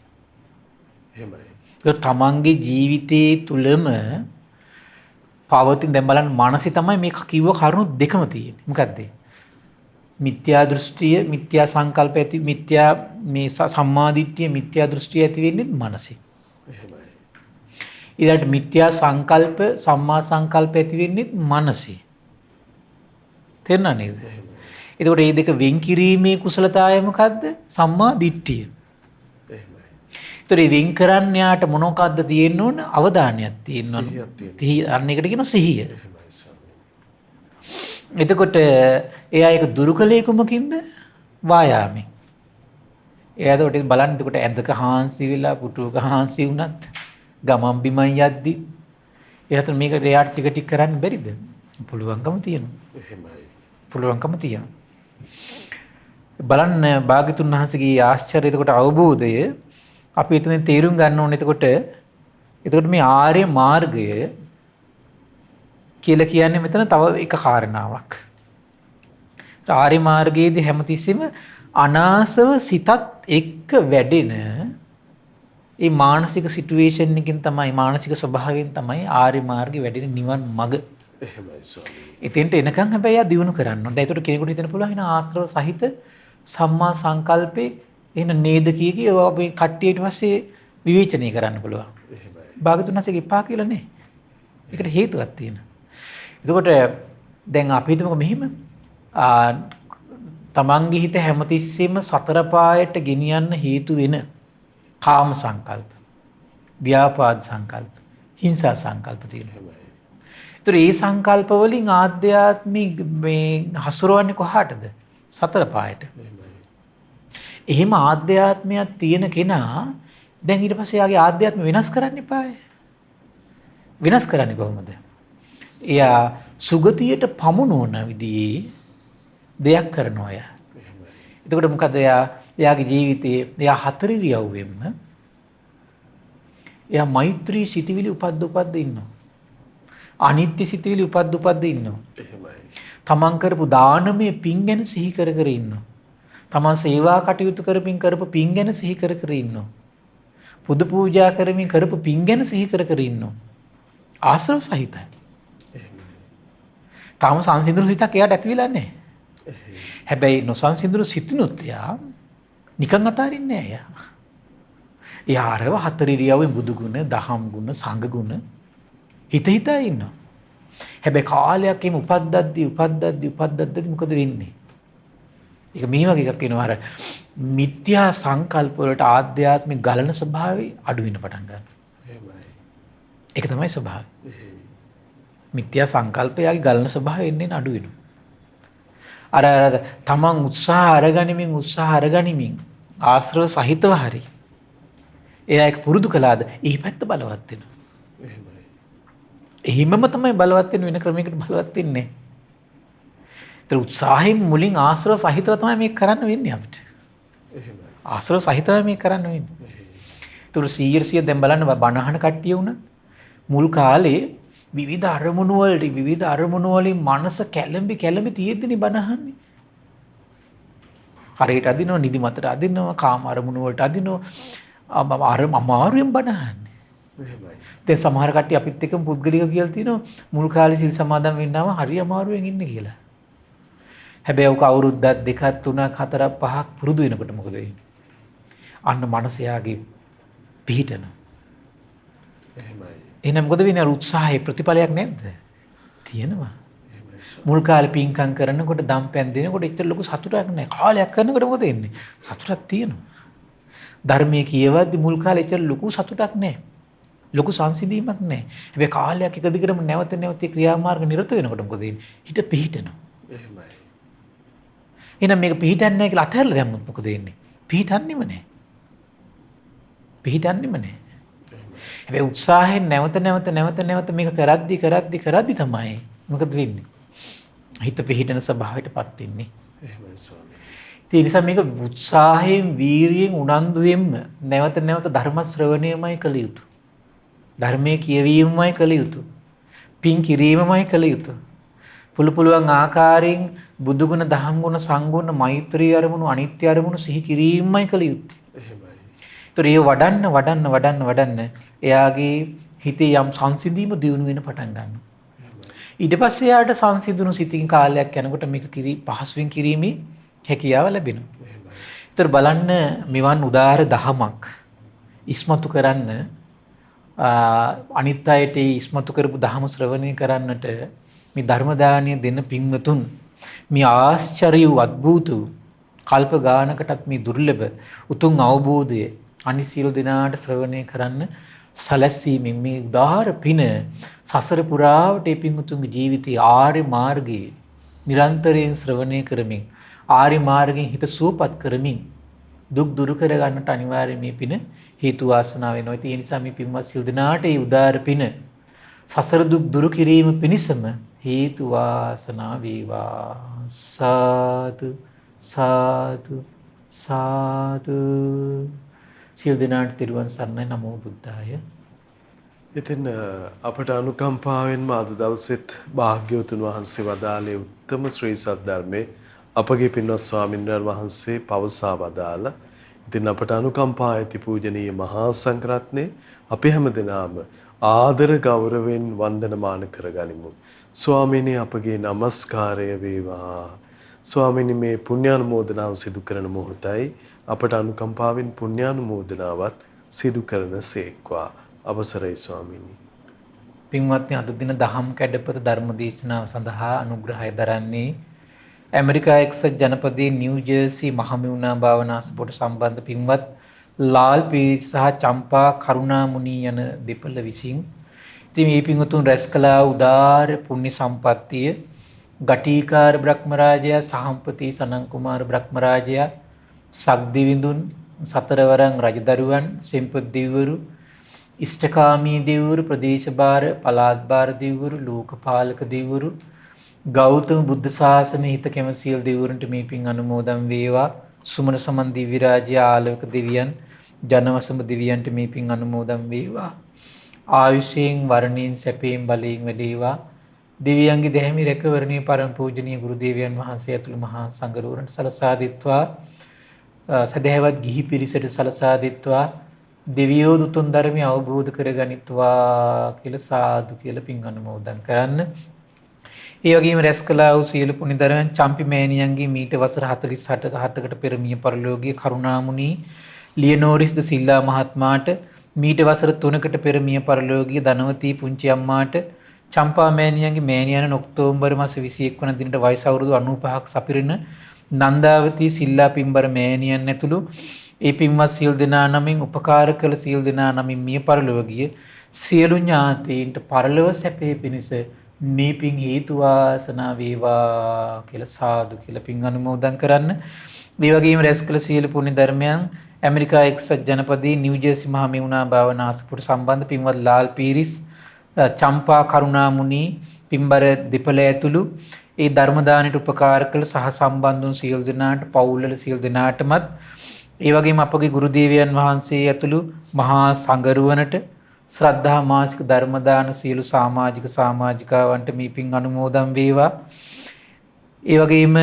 එහෙමයි. ඒක තමන්ගේ ජීවිතයේ තුලම පවතින දැන් බලන්න මනසේ තමයි මේ කිව්ව කරුණු දෙකම තියෙන්නේ. මොකද්ද? මිත්‍යා දෘෂ්ටිය, මිත්‍යා සංකල්ප ඇති මිත්‍යා මේ සම්මා දිට්ඨිය, මිත්‍යා දෘෂ්ටිය ඇති වෙන්නේ මනසේ. එහෙමයි. ඊළඟට මිත්‍යා සංකල්ප, සම්මා සංකල්ප ඇති වෙන්නේ මනසේ. තේරුණා නේද? එතකොට මේ දෙක වෙන් කිරීමේ කුසලතාවය මොකද්ද? සම්මා දිට්ඨිය. එහෙමයි. ඒතර මේ වෙන් කරන්න යාට මොනකද්ද තියෙන්න ඕන? අවධානයක් තියෙන්න ඕන. අන්න ඒකට කියනවා සිහිය. එතකොට එයා ඒක දුරු කළේ කොමකින්ද? වායාමෙන්. එයාට උඩ බලන්න එතකොට ඇඳක හාන්සි වෙලා පුටුවක හාන්සි වුණත් ගමන් බිමන් යද්දි එයාට මේක එයාට ටික ටික කරන්න බැරිද? පුළුවන්කම තියෙනවා. එහෙමයි. පුළුවන්කම තියෙනවා. බලන්න භාග්‍යතුන් වහන්සේගේ ආශ්චර්ය එතකොට අවබෝධය අපි එතනින් තේරුම් ගන්න ඕනේ. එතකොට මේ ආර්ය මාර්ගය කියලා කියන්නේ මෙතන තව එක කාරණාවක්. ආර්ය මාර්ගයේදී හැමතිස්සෙම අනාසව සිතත් එක්ක වැඩෙන ඒ මානසික සිටුේෂන් එකකින් තමයි, මානසික ස්වභාවයෙන් තමයි ආර්ය මාර්ගේ වැඩෙන නිවන් මඟ. එහෙමයි ස්වාමී. එතෙන්ට එනකන් හැබැයි ආ දිනු කරන්න ඕනේ. ඒකට කෙනෙකුට හිතන්න පුළුවන් එන ආශ්‍රව සහිත සම්මා සංකල්පේ එන නේද කීකී ඔය කට්ටියට පස්සේ විවේචනය කරන්න පුළුවන්. එහෙමයි. භාගතුන් හසේක එපා කියලා නේ. ඒකට හේතුවක් තියෙනවා. එතකොට දැන් අපි හිතමුකෝ මෙහිම තමන්ගේ හිත හැමතිස්සෙම සතර පායට ගෙනියන්න හේතු වෙන කාම සංකල්ප, ව්‍යාපාද සංකල්ප, හිංසා සංකල්ප තියෙනවා. ඒතර ඒ සංකල්ප වලින් ආධ්‍යාත්මික මේ හසුරවන්නේ කොහාටද? සතර පායට. එහෙම ආධ්‍යාත්මයක් තියෙන කෙනා දැන් ඊට පස්සේ යාගේ ආධ්‍යාත්ම වෙනස් කරන්න එපායි. වෙනස් කරන්නේ කොහොමද? එයා සුගතියට පමුණුවන විදිහේ දෙයක් කරනවා එයා. එතකොට මොකද එයාගේ ජීවිතයේ එයා හතර ඉරියව්වෙම එයා මෛත්‍රී සිටිවිලි උපද්ද ඉන්නවා. අනිත්‍ය සිටිවිලි උපද්ද ඉන්නවා. එහෙමයි. තමන් කරපු දානමය පින් ගැන සිහි කර කර ඉන්නවා. තමන් සේවා කටයුතු කරමින් කරපු පින් ගැන සිහි කර කර ඉන්නවා. පුද පූජා කරමින් කරපු පින් ගැන සිහි කර කර ඉන්නවා. ආශ්‍රව සහිතයි. තාම සංසිඳුණු සිතක් එයාට ඇති වෙලා නැහැ. හැබැයි නොසංසිඳුණු සිතිනුත් එයා නිකන් අතාරින්නේ නැහැ එයා. එයා අරව හතර ඉරියව්වෙන් බුදු ගුණ, දහම් ගුණ, සංඝ ගුණ හිත හිතා ඉන්නවා. හැබැයි කාලයක් එimhe උපද්දද්දි මොකද වෙන්නේ? ඒක මේ වගේ එකක් වෙනවා. අර මිත්‍යා සංකල්ප වලට ආධ්‍යාත්මික ගලන ස්වභාවය අඩු වෙන පටන් ගන්නවා. එහෙමයි. ඒක තමයි ස්වභාවය. මිත්‍යා සංකල්පයගේ ගලන ස්වභාවය එන්නේ අඩු වෙනවා. අර තමන් උත්සාහ අරගනිමින් ආශ්‍රව සහිතව හරි එයා ඒක පුරුදු කළාද ඒ පැත්ත බලවත් වෙනවා. එහෙමයි. එහිමම තමයි බලවත් වෙන ක්‍රමයකට බලවත් වෙන්නේ. ඒතර උත්සාහයෙන් මුලින් ආශ්‍රව සහිතව තමයි මේක කරන්න වෙන්නේ අපිට. එහෙමයි. ආශ්‍රව සහිතව මේක කරන්න වෙන්නේ. ඒතර 100% දැන් බලන්න බණහන කට්ටිය වුණා මුල් කාලේ විවිධ අරමුණු වලින් මනස කැළඹි තියෙද්දිනේ බණහන්නේ. හරියට අදිනවා, නිදිමතට අදිනවා, කාම අරමුණු වලට අදිනවා, අමාරුවෙන් බණහන්නේ. එහෙමයි. දැන් සමහර කට්ටිය අපිත් එක්කම පුද්ගලිකව කියලා තිනවා මුල් කාලේ සිල් සමාදන් වෙන්නම හරි අමාරුවෙන් ඉන්නේ කියලා. හැබැයි ඔක අවුරුද්දක් දෙකක් තුනක් හතරක් පහක් පුරුදු වෙනකොට මොකද වෙන්නේ? අන්න මනස යාගේ පිහිටන. එහෙමයි. එහෙනම් මොකද වෙන්නේ? අර උත්සාහයේ ප්‍රතිඵලයක් නැද්ද? තියෙනවා. එහෙමයි. මුල් කාලේ පින්කම් කරනකොට දම්පැන් දෙනකොට එච්චර ලොකු සතුටක් නැහැ. කාලයක් කරනකොට මොකද වෙන්නේ? සතුටක් තියෙනවා. ධර්මයේ කියවද්දි මුල් කාලේ එච්චර ලොකු සතුටක් නැහැ. ලොකු සංසිඳීමක් නැහැ. හැබැයි කාලයක් එක දිගටම නැවත ක්‍රියාමාර්ග නිරත වෙනකොට මොකද වෙන්නේ? හිත පිහිටනවා. එහෙමයි. එහෙනම් මේක පිහිටන්නේ නැහැ කියලා අතහැරලා දැම්මොත් මොකද වෙන්නේ? පිහිටන්නේම නැහැ. හැබැයි උත්සාහයෙන් නැවත මේක කරද්දි තමයි මොකද වෙන්නේ? හිත පිහිටන ස්වභාවයටපත් වෙන්නේ. එහෙමයි ස්වාමී. ඒ නිසා මේක උත්සාහයෙන්, වීරියෙන්, උනන්දුවෙන්ම නැවත ධර්ම ශ්‍රවණයමයි කළ යුතු. ධර්මයේ කියවීමමයි කළ යුතු. පින් කිරීමමයි කළ යුතු. පුළුවන් ආකාරයෙන් බුදුගුණ, දහම්ගුණ, සංගුණ, මෛත්‍රී අරමුණු, අනිත්‍ය අරමුණු සිහි කිරීමමයි කළ යුත්තේ. එහෙමයි. ඒතර ඒ වඩන්න එයාගේ හිතේ යම් සංසිඳීම දියුණු වෙන පටන් ගන්නවා. ඊට පස්සේ එයාට සංසිඳුණු සිතින් කාලයක් යනකොට මේක පහසුවෙන් කිරීමේ හැකියාව ලැබෙනවා. ඒතර බලන්න මෙවන් උදාර දහමක් ඉස්මතු කරන්න අනිත් අයට ඉස්මතු කරපු දහම ශ්‍රවණය කරන්නට මේ ධර්ම දානීය දෙන පින්වතුන් මේ ආශ්චර්ය වූ අద్භූත කල්ප ගානකටත් මේ දුර්ලභ උතුම් අවබෝධය අනිත් සියලු දෙනාට ශ්‍රවණය කරන්න සැලැස්වීමෙන් මේ උදාාර පින සසර පුරාවට මේ පින්වතුන්ගේ ජීවිතයේ ආර්ය මාර්ගයේ නිරන්තරයෙන් ශ්‍රවණය කරමින් ආර්ය මාර්ගයෙන් හිත සුවපත් කරමින් දුක් දුරු කර ගන්නට අනිවාර්යයෙන් මේ පින හේතු වාසනා වෙනවා. ඒ නිසා මේ පින්වත් සියලු දෙනාට මේ උදාාර පින සසර දුක් දුරු කිරීම පිණිසම හේතු වාසනා වේවා. සාදු සාදු සාදු. සියලු දෙනාට තිරුවන් සරණයි. නමෝ බුද්ධාය. ඉතින් අපට අනුකම්පාවෙන්ම අද දවසෙත් භාග්‍යවතුන් වහන්සේ වදාළේ උත්තම ශ්‍රී සද්ධර්මයේ අපගේ පින්වත් ස්වාමීන් වහන්සේ පවසා වදාළ. ඉතින් අපට අනුකම්පා ඇති පූජනීය මහා සංඝරත්නයේ අපි හැමදෙනාම ආදර ගෞරවයෙන් වන්දනමාන කරගනිමු. ස්වාමීනි අපගේ নমස්කාරය වේවා. ස්වාමීනි මේ පුණ්‍යානුමෝදනාව සිදු කරන මොහොතයි අපට අනුකම්පාවෙන් පුණ්‍යානුමෝදනාවත් සිදු කරන සේක්වා. අවසරයි ස්වාමීනි. පින්වත්නි අද දින දහම් කැඩපත ධර්ම දේශනාව සඳහා අනුග්‍රහය දරන්නේ ඇමරිකා එක්සත් ජනපදයේ නිව් ජර්සි මහමෙවුනා භාවනාසපුවට සම්බන්ධ පින්වත් ලාල් පීරිස් සහ චම්පා කරුණා මුනී යන දෙපළ විසින්. ඉතින් මේ පින්වතුන් රැස් කළා උදාාර පුණ්‍ය සම්පත්තිය ගටිකාර බ්‍රහ්මරාජයා, සහම්පති සනන් කුමාර බ්‍රහ්මරාජයා, සක්දිවිඳුන්, සතරවරන් රජදරුවන්, සෙම්පත් දෙවිවරු, ඉෂ්ඨකාමී දෙවිවරු, ප්‍රදේශභාර පළාත් භාර දෙවිවරු, ලෝකපාලක දෙවිවරු, ගෞතම බුද්ධ ශාසනයේ හිත කැමති සියලු දෙවිවරුන්ට මේ පින් අනුමෝදන් වේවා. සුමන සමන් දිව්‍ය රාජ්‍ය ආලෝක දෙවියන්, ජනවසම දෙවියන්ට මේ පින් අනුමෝදන් වේවා. ආයුෂයෙන්, වර්ණයෙන්, සැපයෙන්, බලයෙන් වැඩේවා. දෙවියන්ගේ දැහැමි රැකවරණයේ පරම පූජනීය ගුරු දේවයන් වහන්සේ ඇතුළු මහා සංඝරුවන්ට සලසා දෙත්වා. සදහැවත් ගිහි පිරිසට සලසා දෙත්වා. දෙවියෝ උතුම් ධර්මය අවබෝධ කරගනිත්වා කියලා සාදු කියලා පින් අනුමෝදන් කරන්න. ඒ වගේම රැස් කළා වූ සියලු පුණ්‍ය ධර්මයන් චම්පි මෑණියන්ගේ මීට වසර 47කට පෙර මිය පරලෝකීය කරුණාමුනි ලියනෝරිස් ද සිල්ලා මහත්මයාට මීට වසර 3කට පෙර මිය පරලෝකීය ධනවතී පුංචි අම්මාට චම්පා මෑණියන්ගේ මෑණියන් ඔක්තෝබර් මාස 21 වන දිනට වයස අවුරුදු 95ක් සපිරෙන නන්දාවතී සිල්ලා පින්බර මෑණියන් ඇතුළු ඒ පින්වත් සියලු දෙනා නමින් උපකාර කළ සියලු දෙනා නමින් මිය පරලෝකීය සියලු ඥාතීන්ට පරලොව සැපේ පිණිස මේ පින් හේතු වාසනා වේවා කියලා සාදු කියලා පින් අනුමෝදන් කරන්න. ඒ වගේම රැස් කළ සියලු පුණ්‍ය ධර්මයන් ඇමරිකා එක්සත් ජනපදයේ නිව්ජර්සි මහා මෙවුනා භාවනා ආසපුර සම්බන්ධ පින්වත් ලාල් පීරිස් චම්පා කරුණාමුනි පින්බර දෙපළ ඇතුළු ඒ ධර්ම දානයට උපකාර කළ සහ සම්බන්ධ වූ සියලු දෙනාට පවුල්වල සියලු දෙනාටමත් ඒ වගේම අපගේ ගුරු දේවයන් වහන්සේ ඇතුළු මහා සංඝරුවනට ශ්‍රද්ධා මාසික ධර්ම දාන සියලු සමාජිකාවන්ට මේ පින් අනුමෝදන් වේවා. ඒ වගේම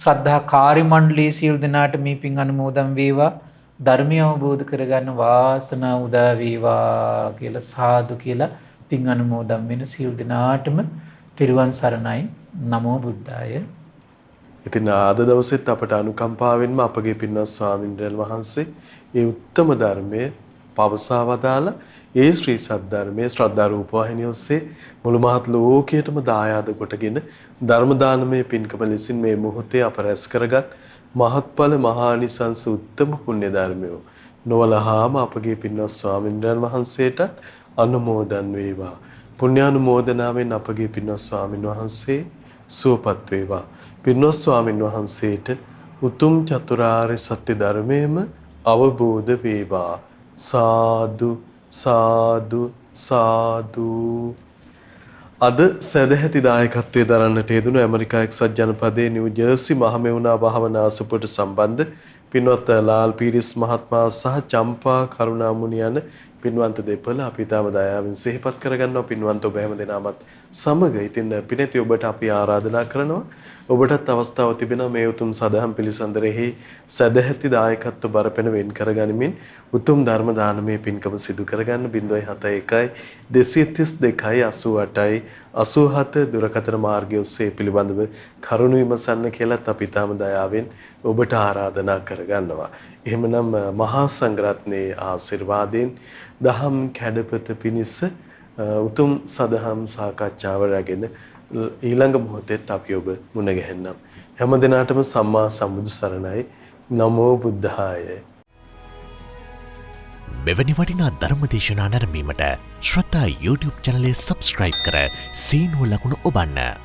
ශ්‍රද්ධා කාර්ය මණ්ඩලයේ සියලු දෙනාට මේ පින් අනුමෝදන් වේවා. ධර්මය අවබෝධ කරගන්න වාසනාව උදා වේවා කියලා සාදු කියලා පින් අනුමෝදන් වෙන සියලු දෙනාටම තෙරුවන් සරණයි. නමෝ බුද්ධාය. ඉතින් අද දවසෙත් අපට අනුකම්පාවෙන්ම අපගේ පින්වත් ස්වාමින්වයන් වහන්සේ ඒ උත්තම ධර්මයේ පවසා වදාලා ඒ ශ්‍රී සද්ධර්මයේ ශ්‍රද්ධා රූපවාහිනිය ඔස්සේ මුළු මහත් ලෝකයටම දායාද කොටගෙන ධර්ම දානමය පින්කම ලෙසින් මේ මොහොතේ අප රැස් කරගත් මහත්ඵල මහානිසංස උත්තම පුණ්‍ය ධර්මය නොවලහාම අපගේ පින්වත් ස්වාමින්වයන් වහන්සේට අනුමෝදන් වේවා. පුණ්‍යානුමෝදනාවෙන් අපගේ පින්වත් ස්වාමින් වහන්සේ සුවපත් වේවා. පින්වත් ස්වාමින් වහන්සේට උතුම් චතුරාර්ය සත්‍ය ධර්මයේම අවබෝධ වේවා. සාදු සාදු සාදු. අද සදැහැති දායකත්වයේ දරන්නට යෙදුණු ඇමරිකා එක්සත් ජනපදයේ නිව්ජර්සි මහමෙවුනා භාවනා ආසපුවට සම්බන්ධ පින්වත් ලාල් පීරිස් මහත්මයා සහ චම්පා කරුණාමුනි යන පින්වන්ත දෙපළ අපි තාම දයාවෙන් සිහිපත් කරගන්නවා. පින්වන්ත ඔබ හැම දිනමත් සමග ඉතින් පිනැති ඔබට අපි ආරාධනා කරනවා. ඔබටත් අවස්ථාව තිබෙනවා මේ උතුම් සදහම් පිළිසඳරෙහි සදැහැති දායකත්ව බරපැන වෙන් කරගනිමින් උතුම් ධර්ම දානමය පින්කම සිදු කරගන්න 071 232 88 87 දුරකථන මාර්ගය ඔස්සේ පිළිබඳව කරුණු විමසන්න කියලාත් අපි තාම දයාවෙන් ඔබට ආරාධනා කරගන්නවා. එහෙමනම් මහා සංඝරත්නයේ ආශිර්වාදයෙන් දහම් කැඩපත පිණිස උතුම් සදහම් සාකච්ඡාව රැගෙන ඊළඟ මොහොතේත් අපි ඔබ මුණ ගැහෙන්නම්. හැම දිනාටම සම්මා සම්බුදු සරණයි. නමෝ බුද්ධාය. මෙවැනි වටිනා ධර්ම දේශනා නැරඹීමට ශ්‍රද්ධා YouTube චැනලය සබ්ස්ක්‍රයිබ් කර සීනුව ලකුණ ඔබන්න.